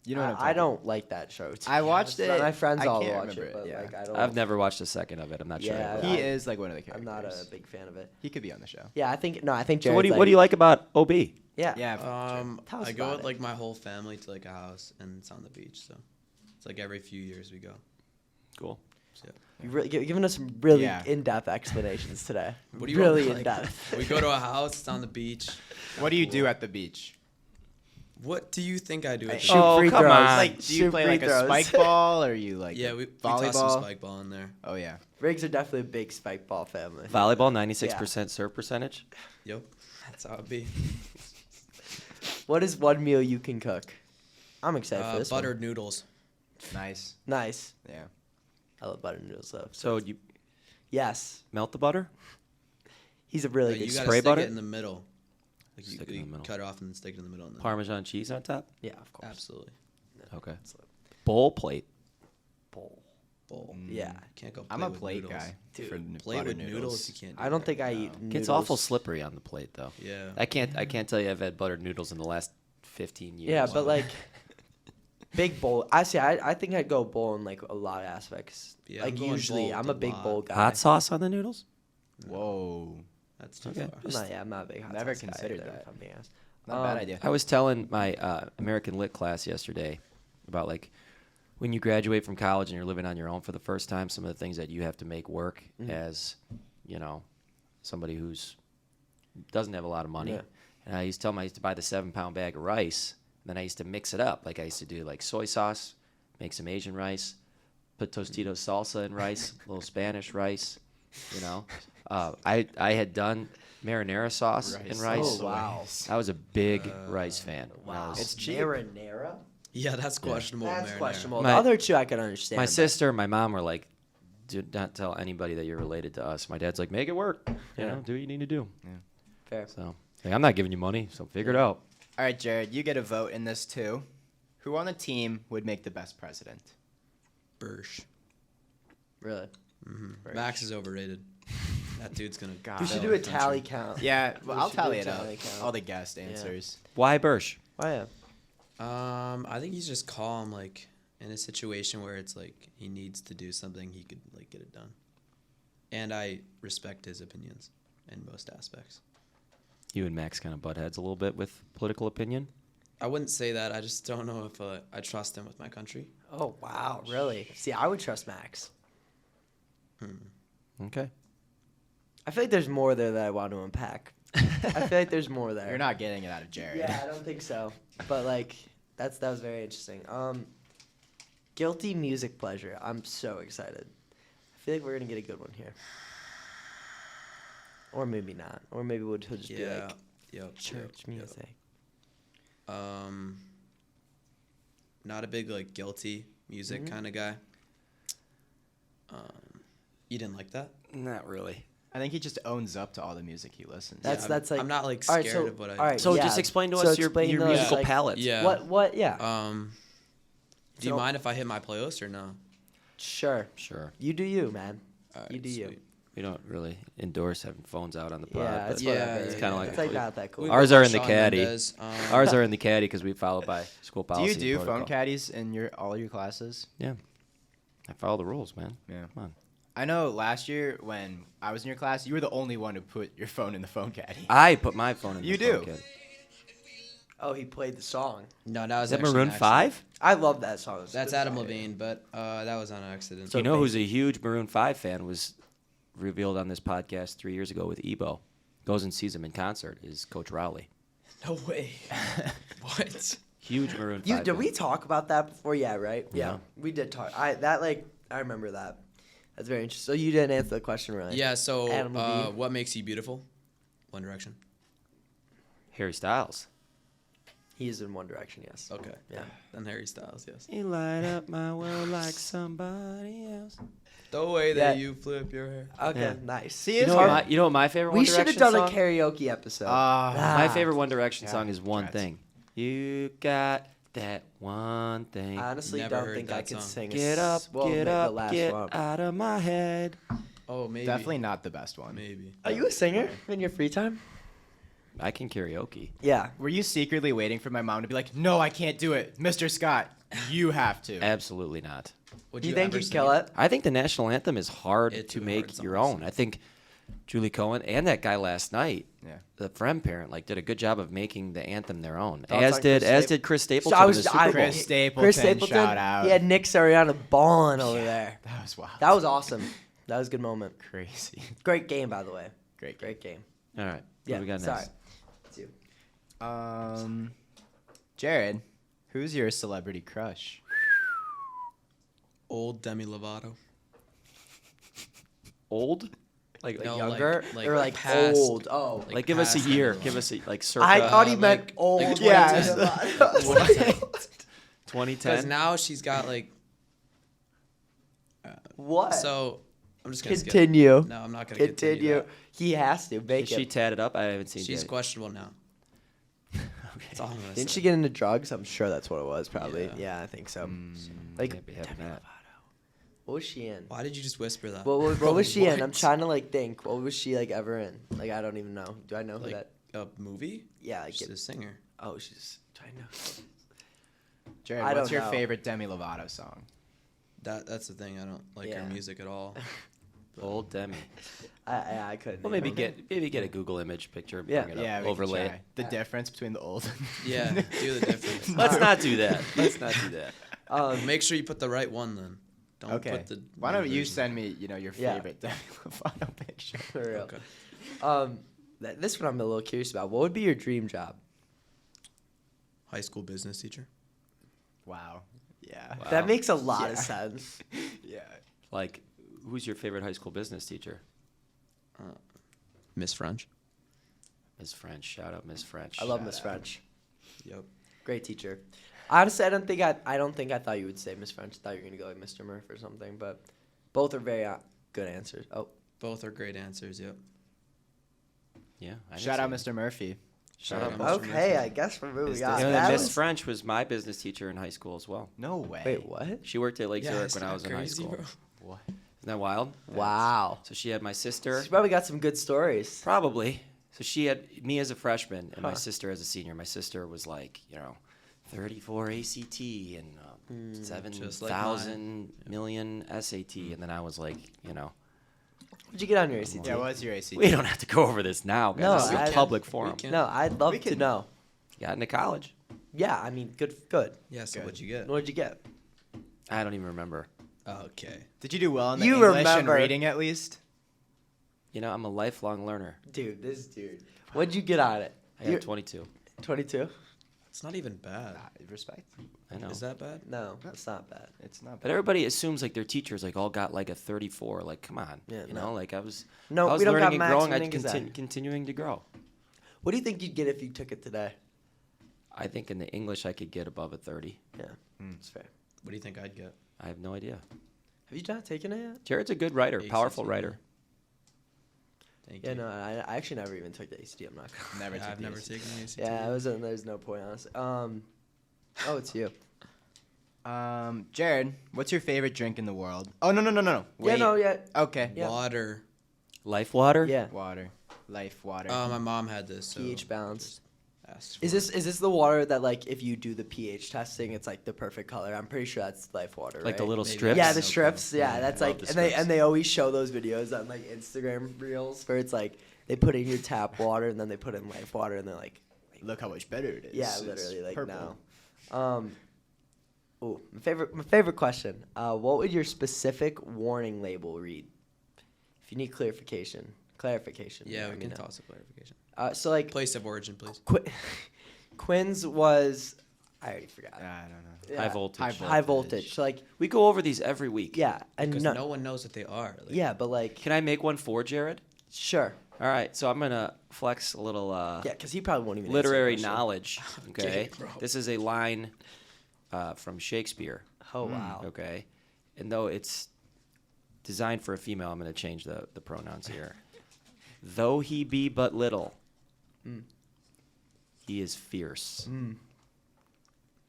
You know what I'm talking I don't like that show. I watched it. My friends I all can't watch remember it, but yeah. like I don't. I've never watched a second of it. I'm not sure. Yeah, He is like one of the I'm characters. not a big fan of it. He could be on the show. Yeah, I think no. I think So Jared. what do you like about OB? Yeah. Yeah. Tell us I go about with it. like my whole family to like a house, and it's on the beach. So it's like every few years we go. Cool. So, yeah. You've really giving us some really Yeah. in-depth explanations today. What do you really want, like, in-depth? We go to a house. It's on the beach. What do you do at the beach? What do you think I do at the Shoot beach? Oh, free come throws. on. Like, do you Shoot play free like a throws. spike ball, or you like Yeah, we volleyball? toss some spike ball in there. Oh yeah. Rigs are definitely a big spike ball family. Volleyball, 96% serve percentage. Yep, that's how it be. What is one meal you can cook? I'm excited for this Buttered noodles. Nice. one. Nice. Yeah. I love buttered noodles though. So you Yes, melt the butter? he's a really You good. gotta spray stick butter? it in the middle. Like Stick it in you the middle. cut it off and then stick it in the middle. And then Parmesan cheese on top? Yeah, of course. Absolutely. Okay. Bowl plate. Bowl. Bowl. Yeah. Can't go. I'm play a with plate noodles. guy. Dude, for Plate buttered with noodles. You can't. Do I don't that. think I No. eat. Gets awful slippery on the plate though. Yeah. I can't tell you I've had buttered noodles in the last 15 years. Yeah, but like big bowl. I think I'd go bowl in like a lot of aspects. Yeah, like I'm going usually, bowl I'm with a a big lot. bowl guy. hot sauce on the noodles? Whoa. That's too Okay. far. I'm not a big hot Never sauce guy considered either, that. if I'm being honest. Not a bad idea. I was telling my American Lit class yesterday about like when you graduate from college and you're living on your own for the first time, some of the things that you have to make work as, you know, somebody who's doesn't have a lot of money. Yeah. And I used to tell them I used to buy the 7-pound bag of rice, and then I used to mix it up. Like I used to do like soy sauce, make some Asian rice, put Tostitos salsa in rice, a little Spanish rice, you know. I had done marinara sauce in rice. Oh wow. I was a big rice fan. when I Wow. was- It's cheap. Marinara. Yeah, that's questionable. That's marinara. questionable. My- the other two I can understand. my but- sister and my mom were like, "Do not tell anybody that you're related to us." My dad's like, "Make it work. You know, do what you need to do." Fair. So, like, I'm not giving you money, so figure it out. All right, Jared, you get a vote in this too. Who on the team would make the best president? Bursch. Really. Mm-hmm. Max is overrated. That dude's gonna. We should do a tally count. Yeah, well, I'll should do tally a it out. tally count. All the guest answers. Why Bursch? Oh yeah. I think he's just calm. Like in a situation where it's like he needs to do something, he could like get it done. And I respect his opinions in most aspects. You and Max kind of butt heads a little bit with political opinion. I wouldn't say that. I just don't know if I trust him with my country. Oh wow. Really? See, I would trust Max. Okay. I feel like there's more there that I want to unpack. I feel like there's more there. You're not getting it out of Jared. Yeah, I don't think so. But like, that was very interesting. Guilty music pleasure. I'm so excited. I feel like we're gonna get a good one here. Or maybe not. Or maybe we'll just be Yeah. like Yep. church music. Not a big like guilty music kind of guy. You didn't like that? Not really. I think he just owns up to all the music he listens. That's I'm- that's like I'm not like all scared right, so, of what I. all right, So yeah. just explain to So us your explain to us, musical like, palette. Yeah. What? Yeah. Do you mind if I hit my playlist or no? Sure. Sure. You do you, man. All right, You do you. sweet. We don't really endorse having phones out on the pod. Yeah, but it's Yeah, whatever. it's kinda like it's a like clip. not that cool. We Ours love are in the Shawn caddy. Mendes, Ours are in the caddy because we follow by school Do policy. you and do phone protocol. caddies in all your classes? Yeah. I follow the rules, man. Yeah. Come on. I know last year when I was in your class, you were the only one who put your phone in the phone caddy. I put my phone in You the phone do. caddy. Oh, he played the song. No, that was Is that actually Maroon an accident. 5? I love that song. It's a That's good Adam song. Levine, but that was on accident. So you know who's a huge Maroon 5 fan was revealed on this podcast 3 years ago with Ebo. Goes and sees him in concert is Coach Rowley. No way. What? Huge Maroon 5 You did fan. we talk about that before? Yeah, right. Yeah. We did talk. I remember that. That's very interesting. So you didn't answer the question really. Yeah. So, Adam Levine. what makes you beautiful? One Direction. Harry Styles. He is in One Direction. Yes. Okay. Yeah. Then Harry Styles. Yes. You light up my world like somebody else. The way that Yeah. you flip your hair. Okay. Yeah. Nice. See, You it's know, hard. what my favorite We One should have Direction done song? a karaoke episode. My favorite One Direction Yeah, song is One congrats. Thing. You got that one thing. I honestly Never don't heard think I that could song. sing. Get up, well, get the up, last get one. out of my head. Oh, maybe. Definitely not the best one. Maybe. Are you a singer in your free time? I can karaoke. Yeah. Were you secretly waiting for my mom to be like, "No, I can't do it, Mr. Scott. You have to." Absolutely not. Would Do you think ever you'd sing kill it? I think the national anthem is hard It's to a make hard your song to own. sing. I think Julie Cohen and that guy last night, Yeah. the friend parent, did a good job of making the anthem their own. Thoughts on Chris Did Chris Stapleton I in was- the Super I- Bowl. Chris Stapleton, Chris Stapleton. shout out. He had Nick Sirianni balling over there. That was wild. That was awesome. That was a good moment. crazy. Great game, by the way. Great. Great game. All right. Yeah. What we got Sorry. next? It's you. Jared, who's your celebrity crush? Old Demi Lovato. Old? Like, No, Younger like or like past- old? Oh, like give us a past year. Demi Give Lovato. us a circa I thought he meant like- old. like yeah. 2010. 2010. Because now she's got like. What? So I'm just gonna skip. Continue. No, I'm not gonna continue. Continue. that. He has to Is make she it. tatted up? I haven't seen She's it. questionable now. That's all I'm gonna Didn't say. she get into drugs? I'm sure that's what it was. Probably. Yeah. Yeah, I think so. Like, Like, can't be having that. what was she in? Why did you just whisper that? What was she in? I'm What? trying to like think. What was she like ever in? Like I don't even know. Do I know who Like that? a movie? Yeah, like She's a singer. oh, she's trying to. Jared, I what's don't your know. favorite Demi Lovato song? That's the thing. I don't like Yeah. her music at all. Old Demi. I couldn't. Well, name maybe her. get a Google image picture. Yeah. Bring it up, Yeah, we overlay can it. try. The difference between the old. Yeah, do the difference. Let's not do that. Let's not do that. Um, Make sure you put the right one then. Don't Okay. put the. Why new don't you version. send me, your Yeah. favorite Demi Lovato picture? for real. Okay. This one I'm a little curious about. What would be your dream job? High school business teacher. Wow. Yeah. Wow. That makes a lot of Yeah. sense. Yeah. Like, who's your favorite high school business teacher? Miss French. Miss French. Shout out Miss French. I love Miss French. Yep. Great teacher. Honestly, I don't think I thought you would say Miss French. I thought you were gonna go like Mr. Murph or something, but both are very good answers. Oh, Both are great answers. Yep. Yeah. I Shout out didn't say Mr. Murphy. Shout out Mr. Mr. okay. Murphy. I guess we're moving Is on. that. That Miss was- French was my business teacher in high school as well. No way. Wait, what? She worked at Lake Zurich is when I that was in high crazy, school. bro? What? Isn't that wild? Wow. So she had my sister. She probably got some good stories. Probably. So she had me as a freshman and my Huh. sister as a senior. My sister was like, 34 ACT and Just like 7,000 million SAT. And then I was like, What'd you get on your ACT? Yeah, what's your ACT? we don't have to go over this now, guys. No, this is I- a public forum. can. No, I'd love We to can- know. Got into college. Yeah, I mean, good. Yeah. So Good. what'd you get? What'd you get? I don't even remember. Okay. Did you do well in the You English remember. and reading at least? I'm a lifelong learner. Dude, this dude. What'd you get on it? I got 22. 22? It's not even bad. Respect. I know. Is that bad? No, that's not bad. It's not But bad. everybody assumes like their teachers like all got like a 34. Like, come on. Yeah, you no. know, like I was No, we don't learning got and max growing. and I'd things like that. continuing to grow. What do you think you'd get if you took it today? I think in the English I could get above a 30. Yeah, that's fair. What do you think I'd get? I have no idea. Have you not taken it yet? Jared's a good writer, powerful ACT. writer. Thank Yeah, you. no, I actually never even took the ACT. I'm not. Never Yeah, took I've the never ACT. taken the ACT. Yeah, there's no point honestly. Oh, it's you. Jared, what's your favorite drink in the world? Oh, no. Wait. Yeah. Okay. Yeah. Water. Life water? Yeah. Water. Life water. My mom had this. So pH balance. asked for Is this the water that like if you do the pH testing, it's like the perfect color? I'm pretty sure that's life water. Like the right? little Maybe. strips? Yeah, Okay. the strips. Yeah, Yeah, that's I like, love and the they strips. and they always show those videos on like Instagram reels where it's like they put in your tap water and then they put in life water and they're like, Look how much better it is. yeah, It's literally like purple. now. My favorite question. What would your specific warning label read? If you need clarification. Yeah, let we me can know. toss a clarification. So like Place of origin, please. Quinn's was I already forgot. I don't know. Yeah. High voltage. High voltage. So like We go over these every week. yeah, and Because no, no one knows what they are. Like, yeah, but like Can I make one for Jared? sure. All right, so I'm going to flex a little Yeah, because he probably won't even literary answer the question. knowledge. Okay. Okay, bro. This is a line from Shakespeare. Oh wow. Okay. And though it's designed for a female, I'm going to change the pronouns here. Though he be but little, he is fierce.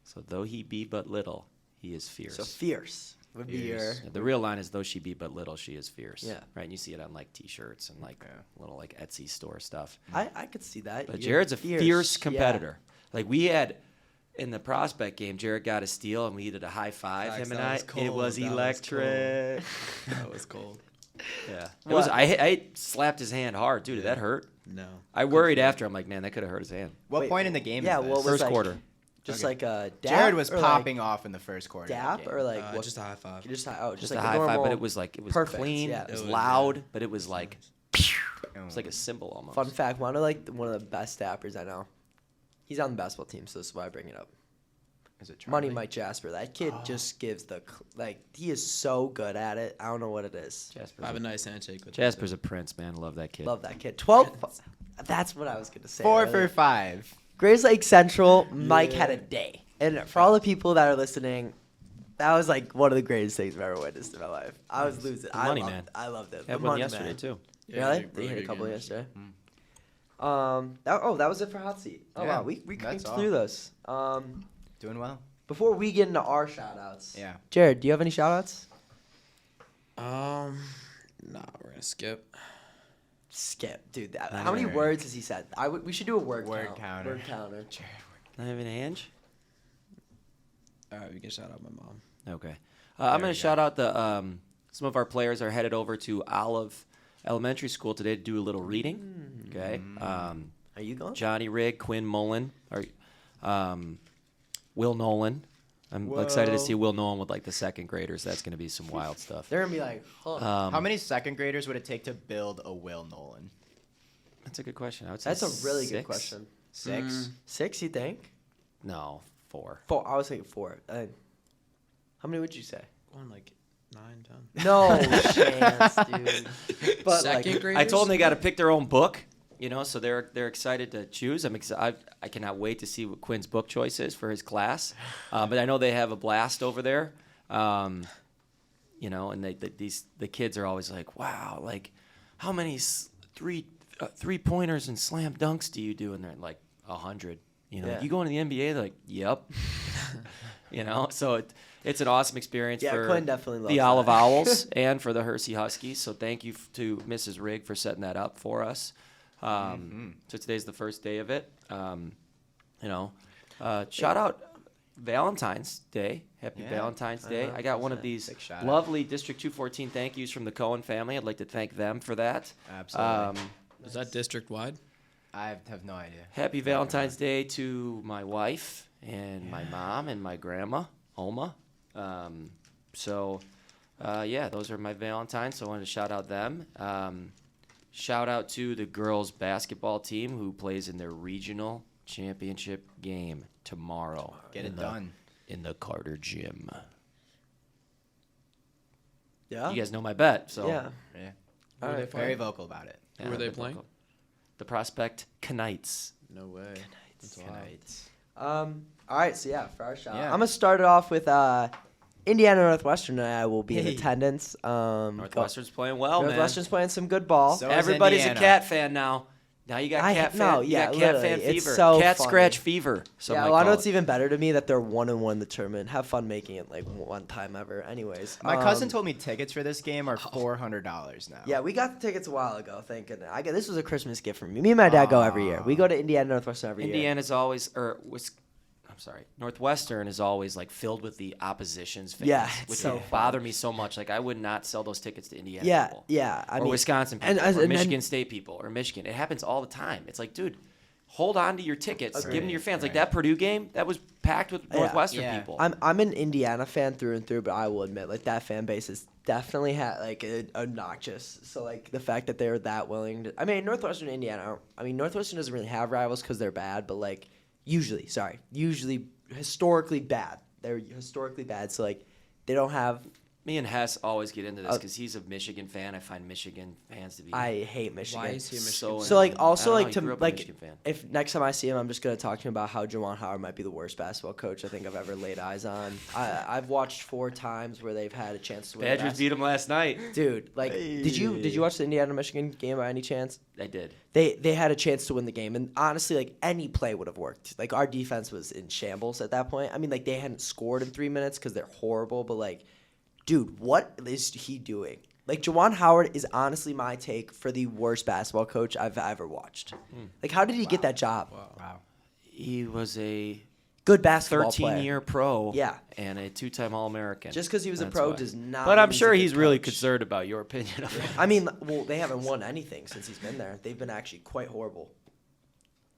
So though he be but little, he is fierce. So fierce would be your Fierce. Yeah, the real line is though she be but little, she is fierce. Yeah. Right. And you see it on like T-shirts and like little like Etsy store stuff. I could see that. But You're Jared's a fierce yeah. competitor. Like we had in the prospect game, Jared got a steal and we did a high five. Facts, Him and that I. was It cold, was that was electric. That was cold. Yeah. It What? was. I slapped his hand hard, dude. Did that hurt? No. I worried after. I'm like, man, that could have hurt his hand. What Wait, point in the game yeah, is this? what was First like- quarter. Just Okay. like a dap. Jared was or popping off in the first quarter. of the Dap game. or like what? Just a high five. Just Just like a high five, normal- but it was like it was perfect, clean. yeah. It was It was, loud, yeah. but it was like Oh. it's like a symbol almost. Fun fact: one of the best dappers I know. He's on the basketball team, so this is why I bring it up. Is it Money Charlie? Mike Jasper. That kid just gives he is so good at it. I don't know what it is. Jasper's, I have a a, nice handshake with Jasper's a prince, man. Love that kid. Love that kid. 12. That's what I was gonna say. 4 earlier. for 5. Grace Lake Central. Mike had a day, and for all the people that are listening, that was like one of the greatest things I've ever witnessed in my life. I was losing. Money man. I loved it. Had The one money yesterday man. too. Really? They hit a couple yesterday. That was it for hot seat. Oh Yeah, wow, we that's cranked all. through this. Doing well. Before we get into our shout outs, Yeah. Jared, do you have any shout outs? Nah, we're gonna skip. Skip, dude. Not How many even- words has he said? We should do a word count. counter. Word counter. Not even Ange. All right, we can shout out my mom. Okay. I'm we going go. to shout out the some of our players are headed over to Olive Elementary School today to do a little reading. Okay. Are you going? Johnny Rigg, Quinn Mullen, or Will Nolan. I'm excited to see Will Nolan with like the second graders. That's going to be some wild stuff. They're gonna be like, huh. How many second graders would it take to build a Will Nolan? That's a good question. I would say That's a really good 6. question. 6? 6, you think? No, 4. 4. I was thinking 4. How many would you say? Going like 9, 10. No chance, dude. But Second like, grade? I told them they got to pick their own book. So they're excited to choose. I cannot wait to see what Quinn's book choice is for his class. But I know they have a blast over there. And the kids are always like, wow, like how many three pointers and slam dunks do you do? And they're like 100. Yeah. You going to the NBA? They're like, yep. So it's an awesome experience yeah, for Quinn definitely loves the Olive that. Owls and for the Hersey Huskies. So thank you to Mrs. Rigg for setting that up for us. So today's the first day of it. Shout out Valentine's Day. Happy Yeah, Valentine's Day. I got one of these Big shout out. lovely District 214 thank yous from the Cohen family. I'd like to thank them for that. Absolutely. Is that district wide? I have no idea. Happy Valentine's Day to my wife and my mom and my grandma, Oma. Those are my Valentines, so I wanted to shout out them. Shout out to the girls basketball team who plays in their regional championship game tomorrow. Get in it the- done. in the Carter Gym. Yeah. You guys know my bet, so Yeah. Yeah. All right. Very vocal about it. yeah, Who are they I've been playing? vocal. The Prospect Knights. No way. That's wild. Tonight. All right. So yeah, for our shout, Yeah. I'm gonna start it off with Indiana Northwestern. And I will be in Hey. attendance. Northwestern's playing well, man. Northwestern's playing some good ball. So is Everybody's Indiana. a Cat fan now. Now you got I- cat fan. no, you yeah, got cat fan literally, it's fever. so Cat funny. scratch fever. Some Yeah, might well, I know call it's it. even better to me that they're 1-1 in the tournament. Have fun making it like one time ever. Anyways, My cousin told me tickets for this game are $400 now. Yeah, we got the tickets a while ago. Thank goodness. This was a Christmas gift from me. Me and my dad go every year. We go to Indiana Northwestern every year. Indiana's always, Northwestern is always like filled with the opposition's fans, Yeah, it's which so would bother me so much. Like I would not sell those tickets to Indiana Yeah, people. yeah. I or mean, Wisconsin and- people, or and- Michigan State people, or Michigan. It happens all the time. It's like, dude, hold on to your tickets. Agreed. Give them to your fans. Like Right. that Purdue game, that was packed with Yeah. Northwestern Yeah. people. I'm an Indiana fan through and through, but I will admit, like that fan base is definitely obnoxious. So like the fact that they're that willing to, I mean, Northwestern, Indiana. I mean, Northwestern doesn't really have rivals because they're bad, but like usually historically bad. They're historically bad, so like they don't have. Me and Hess always get into this because he's a Michigan fan. I find Michigan fans to be. I hate Michigan. Why is he a Michigan so fan? So like I also don't know, like he to grew up a like Michigan fan. if next time I see him, I'm just gonna talk to him about how Juwan Howard might be the worst basketball coach I think I've ever laid eyes on. I've watched 4 times where they've had a chance to win. Badgers beat him last night. Dude, like, did you watch the Indiana Michigan game by any chance? I did. They had a chance to win the game, and honestly, like any play would have worked. Like our defense was in shambles at that point. I mean, like they hadn't scored in 3 minutes because they're horrible, but like. Dude, what is he doing? Like, Juwan Howard is honestly my take for the worst basketball coach I've ever watched. Like, how did he get that job? Wow. He was a Good basketball player. 13-year pro. Yeah. And a 2-time All-American. Just because he was a That's pro why. does not But I'm mean sure he's a he's good really coach. concerned about your opinion of him. I mean, well, they haven't won anything since he's been there. They've been actually quite horrible.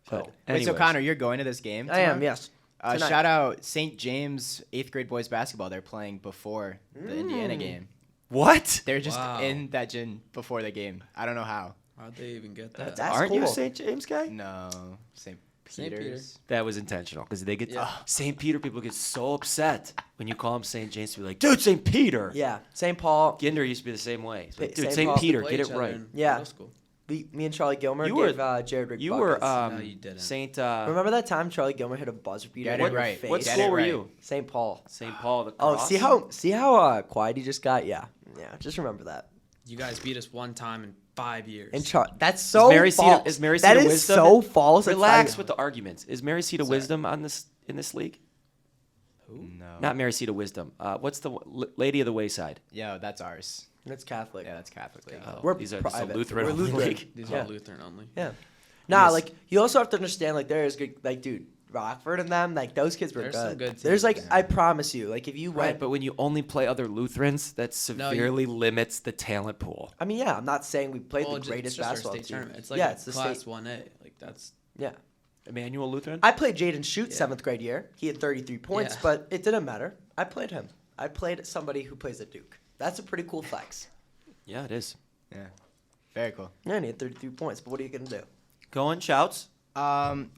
So, Wait, so Anyways. Connor, you're going to this game? I am, tomorrow? yes. Tonight. Shout out St. James 8th grade boys basketball. They're playing before the Indiana game. What? They're just Wow. in that gym before the game. I don't know how. How'd they even get that? That's Aren't you a cool. St. James guy? No, St. St. Peter. Peter's. That was intentional because they get Yeah. St. Peter people get so upset when you call him St. James to be like, dude, St. Peter. Yeah, St. Paul. Ginder used to be the same way. He's like, dude, St. St. Paul- Peter, Play get each it other right. in Yeah. middle school. Me and Charlie Gilmer You were- gave Jared Ryg You buckets. were No, you didn't. Saint. Remember that time Charlie Gilmer hit a buzzer beater Get in it your right. face? What Get school it were right. you? St. Paul. St. Paul. The Oh, Cross? see how quiet he just got? Yeah. Just remember that. You guys beat us one time in 5 years. And that's so Mary false. Is Mary That Seat of is Wisdom? so false. It's Relax like- with the arguments. Is Mary Seat of Sorry. Wisdom in this league? No. Not Mary Seat of Wisdom. What's the Lady of the Wayside? Yeah, that's ours. That's Catholic. Yeah, that's Catholic League. Oh, We're these are just a private. Lutheran We're only Lutheran. league. These Yeah. are Lutheran only. Yeah. Nah, Yes. like you also have to understand, like there is good, like dude, Rockford and them, like those kids were There's good. some good There's like, teams. I promise you, like if you Right, went, but when you only play other Lutherans, that No, you- severely limits the talent pool. I mean, yeah, I'm not saying we played Well, the it's greatest just our basketball state team. tournament. It's like yeah, a it's the class state. 1A. Like that's Yeah, Emmanuel Lutheran? I played Jaden Shoot Yeah. 7th grade year. He had 33 points, Yeah. but it didn't matter. I played him. I played somebody who plays at Duke. That's a pretty cool flex. Yeah, it is. Yeah. Very cool. Yeah, and he had 33 points, but what are you gonna do? Cohen, shouts.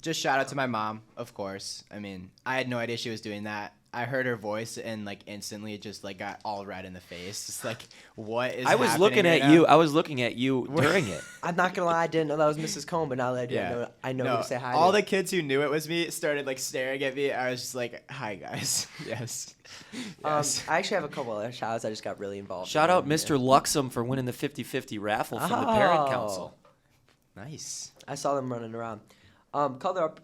Just shout out to my mom, of course. I mean, I had no idea she was doing that. I heard her voice and like instantly it just like got all red in the face. It's like, what is I was happening looking right at now? you. I was looking at you during it. I'm not gonna lie, I didn't know that was Mrs. Cohen, but now that I do, Yeah. I know who to say hi all to. the kids who knew it was me started like staring at me. I was just like, "Hi guys." Yes. Yes. I actually have a couple other shout outs. I just got really involved. Shout in out them, Mr. Luxem for winning the 50-50 raffle from the Parent Council. Nice. I saw them running around.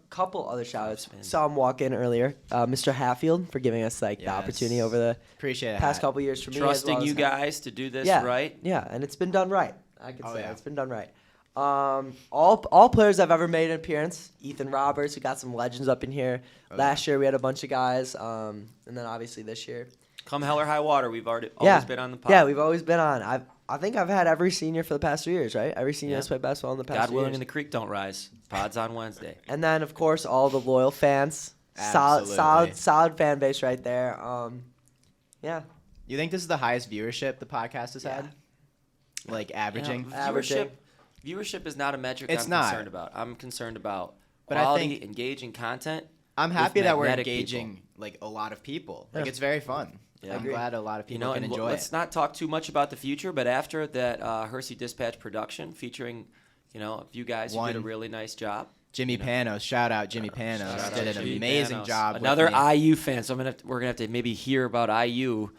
Couple other shout outs. man. Saw him walk in earlier. Mr. Hatfield for giving us like the opportunity over the Appreciate it. past couple years for me. as Trusting well you as guys to do this yeah, right. Yeah, and it's been done right. I can Oh, say yeah. it's been done right. All players I've ever made an appearance. Ethan Roberts, we got some legends up in here. Oh, Last year we had a bunch of guys, and then obviously this year. Come hell or high water, we've always Yeah. been on the pod. Yeah, we've always been on. I think I've had every senior for the past 3 years, right? Every senior Yeah. that's played basketball in the past God 3 willing years. and the creek don't rise. Pod's on Wednesday. And then of course all the loyal fans. Solid Absolutely. fan base right there. Yeah. You think this is the highest viewership the podcast has had? Like averaging? Yeah, viewership is not a metric It's I'm not. concerned about. I'm concerned about But I quality, think- engaging content. I'm with happy that we're magnetic engaging like a lot of people. Like Yeah. it's very fun. Yeah. I'm Agreed. glad a lot of You people know, can and enjoy let's it. not talk too much about the future, but after that Hersey Dispatch production featuring, a few guys who did a One. really nice job. Jimmy Panos, shout out Jimmy Panos, Shout out did an Jimmy amazing Panos. job. with Another me. IU fan, so we're gonna have to maybe hear about IU.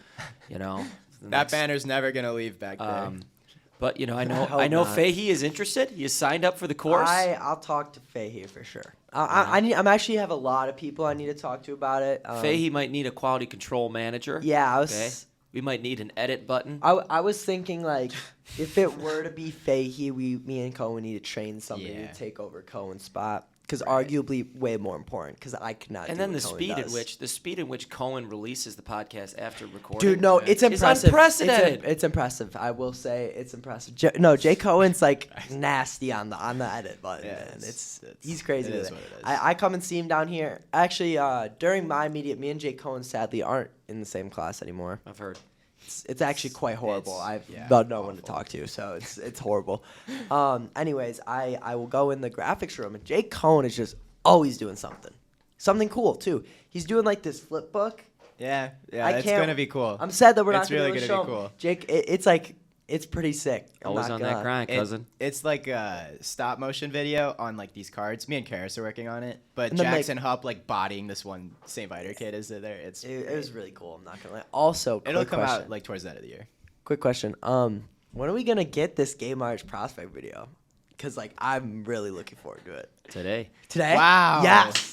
The That next- banner's never gonna leave back there. But I I know hope not. Fahey is interested. He is signed up for the course. I'll talk to Fahey for sure. I'm actually have a lot of people I need to talk to about it. Fahey might need a quality control manager. Yeah, Okay. We might need an edit button. I was thinking like if it were to be Fahey, me and Cohen need to train somebody Yeah. to take over Cohen's spot because arguably way more important because I could not. And do then what the Cohen speed in which Cohen releases the podcast after recording. Dude, no, it's It's impressive. unprecedented. It's impressive. I will say it's impressive. Jay Cohen's like nasty on the edit button, Yeah, man. it's- He's crazy. it with is it. what it is. I come and see him down here. Actually, during my immediate, me and Jay Cohen sadly aren't in the same class anymore. I've heard. It's actually quite horrible. I've yeah, got no one to awful. talk to, so it's horrible. Anyways, I will go in the graphics room, and Jay Cohen is just always doing something cool too. He's doing like this flip book. Yeah, I it's can't- gonna be cool. I'm sad that we're It's not really gonna gonna show be him. cool. Jake, it's like it's pretty sick. I'm Always not on gonna- that grind, cousin. It's like a stop motion video on like these cards. Me and Karis are working on it, but And then, like- Jackson Hupp like bodying this one St. Vider kid is there. It was really cool. I'm not gonna lie. Also, It'll quick come question. out like towards the end of the year. Quick question. When are we gonna get this Game Myers prospect video? Because like I'm really looking forward to it. Today. Today? Wow. Yes.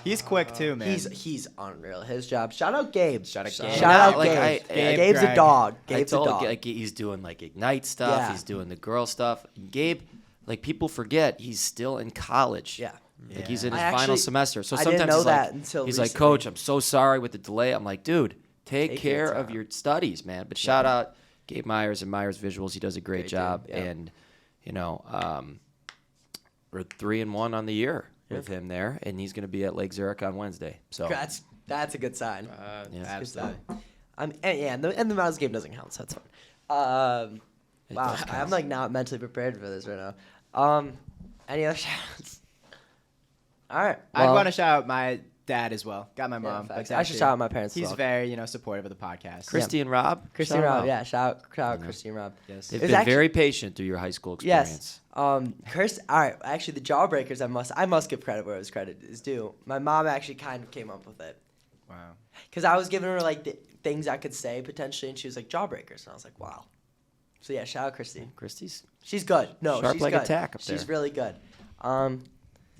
He's quick too, man. He's unreal. His job. Shout out Gabe. Shout out Shout Gabe. Shout out Like, Gabe. I- Gabe's a Greg. dog. I Gabe's a told dog. like he's doing like Ignite stuff. Yeah. He's doing the girl stuff. Gabe, like people forget he's still in college. Yeah. Like he's in I his actually- final semester. So I didn't sometimes know he's that like, until he's like, recently. Coach, I'm so sorry with the delay. I'm like, dude, take Take your care of time. your studies, man. But shout out Gabe Myers and Myers Visuals. He does a great Great job. dude, yeah. And we're 3-1 on the year with him there, and he's going to be at Lake Zurich on Wednesday. So That's a good sign. yeah. Absolutely. And the Mouse game doesn't count, so that's fine. It Wow, does count. I'm like not mentally prepared for this right now. Any other shoutouts? All right. I'd want to shout out my dad as well. Got my Yeah, mom. facts. but I should shout out my parents as He's well. very supportive of the podcast. Christy and Rob. Christy shout and Rob, out. yeah. Shout out Christy and Rob. Yes. They've It's been actually- very patient through your high school experience. Yes. All right. Actually, the Jawbreakers, I must give credit where credit is due. My mom actually kind of came up with it. Wow. Because I was giving her, like, the things I could say potentially, and she was like, Jawbreakers. And I was like, wow. So, yeah, shout out Christy. Christy's She's good. No, Sharp she's like good. a tack up She's there. really good.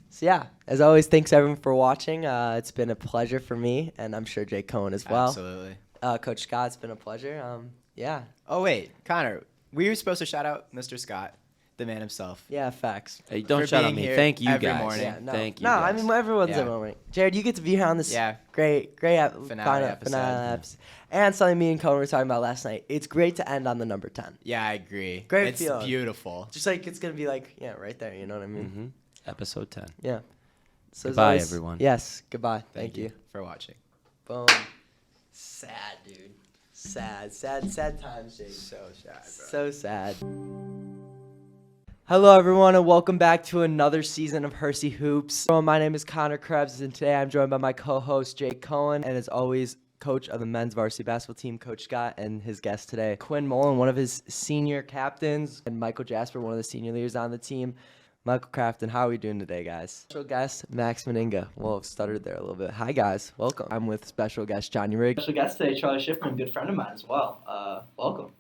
So, yeah, as always, thanks, everyone, for watching. It's been a pleasure for me, and I'm sure Jake Cohen as well. Absolutely. Coach Scott, it's been a pleasure. Yeah. Oh wait, Connor, we were supposed to shout out Mr. Scott, the man himself. Yeah, facts. Hey, don't For shout out being me. here Thank you every guys. morning. Yeah, no. Thank you. No, guys. I mean, everyone's Yeah. in morning. Jared, you get to be here on this great Finale finale episode. episode. And something me and Cohen were talking about last night. It's great to end on the number 10. Yeah, I agree. Great It's feeling. beautiful. Just like it's going to be like, yeah, right there. You know what I mean? Episode 10. Yeah. So as Goodbye, always- everyone. Yes, goodbye. Thank you. for watching. Boom. Sad, dude. Sad times, Jake. So sad, bro. So sad. Hello, everyone, and welcome back to another season of Hersey Hoops. My name is Connor Krebs, and today I'm joined by my co-host, Jake Cohen, and as always, coach of the men's varsity basketball team, Coach Scott, and his guest today, Quinn Mullen, one of his senior captains, and Michael Jasper, one of the senior leaders on the team. Michael Crafton, how are we doing today, guys? Special guest, Max Meninga. Well, stuttered there a little bit. Hi, guys. Welcome. I'm with special guest, Johnny Ryg. Special guest today, Charlie Schiffman, good friend of mine as well. Welcome.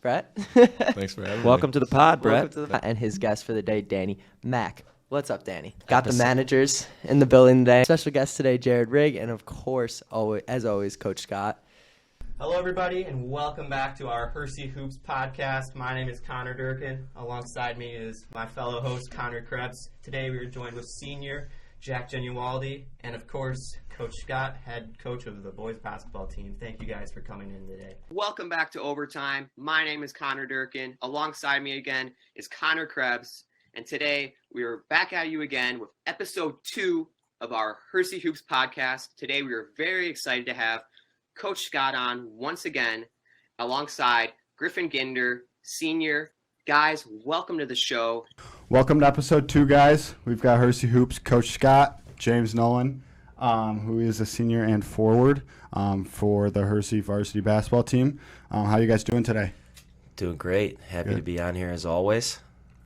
Brett. Thanks for having me. Welcome to the pod, Brett. Welcome to the and his guest for the day, Danny Mac. What's up, Danny? Got the managers in the building today. Special guest today, Jared Ryg, and of course, as always, Coach Scott. Hello, everybody, and welcome back to our Hersey Hoops podcast. My name is Connor Durkin. Alongside me is my fellow host, Connor Krebs. Today, we are joined with senior Jack Genualdi, and of course, Coach Scott, head coach of the boys basketball team. Thank you guys for coming in today. Welcome back to Overtime. My name is Connor Durkin. Alongside me again is Connor Krebs. And today we are back at you again with episode 2 of our Hersey Hoops podcast. Today we are very excited to have Coach Scott on once again alongside Griffin Ginder, senior. Guys, welcome to the show. Welcome to episode 2, guys. We've got Hersey Hoops Coach Scott, James Nolan, who is a senior and forward for the Hersey varsity basketball team. How you guys doing today? Doing great. Happy to be on here as always.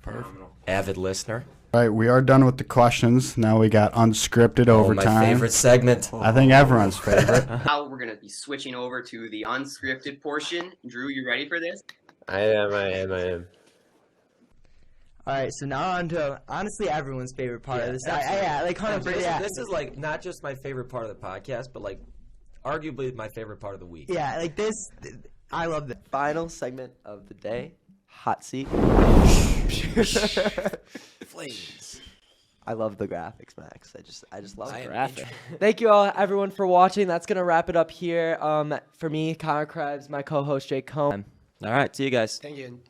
Perfect. Avid listener. All right, we are done with the questions. Now we got unscripted overtime. My favorite segment. I think everyone's favorite. Now we're going to be switching over to the unscripted portion. Drew, you ready for this? I am. All right, so now on to honestly everyone's favorite part of this. Like Hunter. This is like not just my favorite part of the podcast, but like arguably my favorite part of the week. Yeah, like this. I love the final segment of the day. Hot seat. Flames. I love the graphics, Max. I just love it. Graphic. Thank you all, everyone, for watching. That's gonna wrap it up here. For me, Connor Krebs, my co-host Jake Cohen. All right, see you guys. Thank you.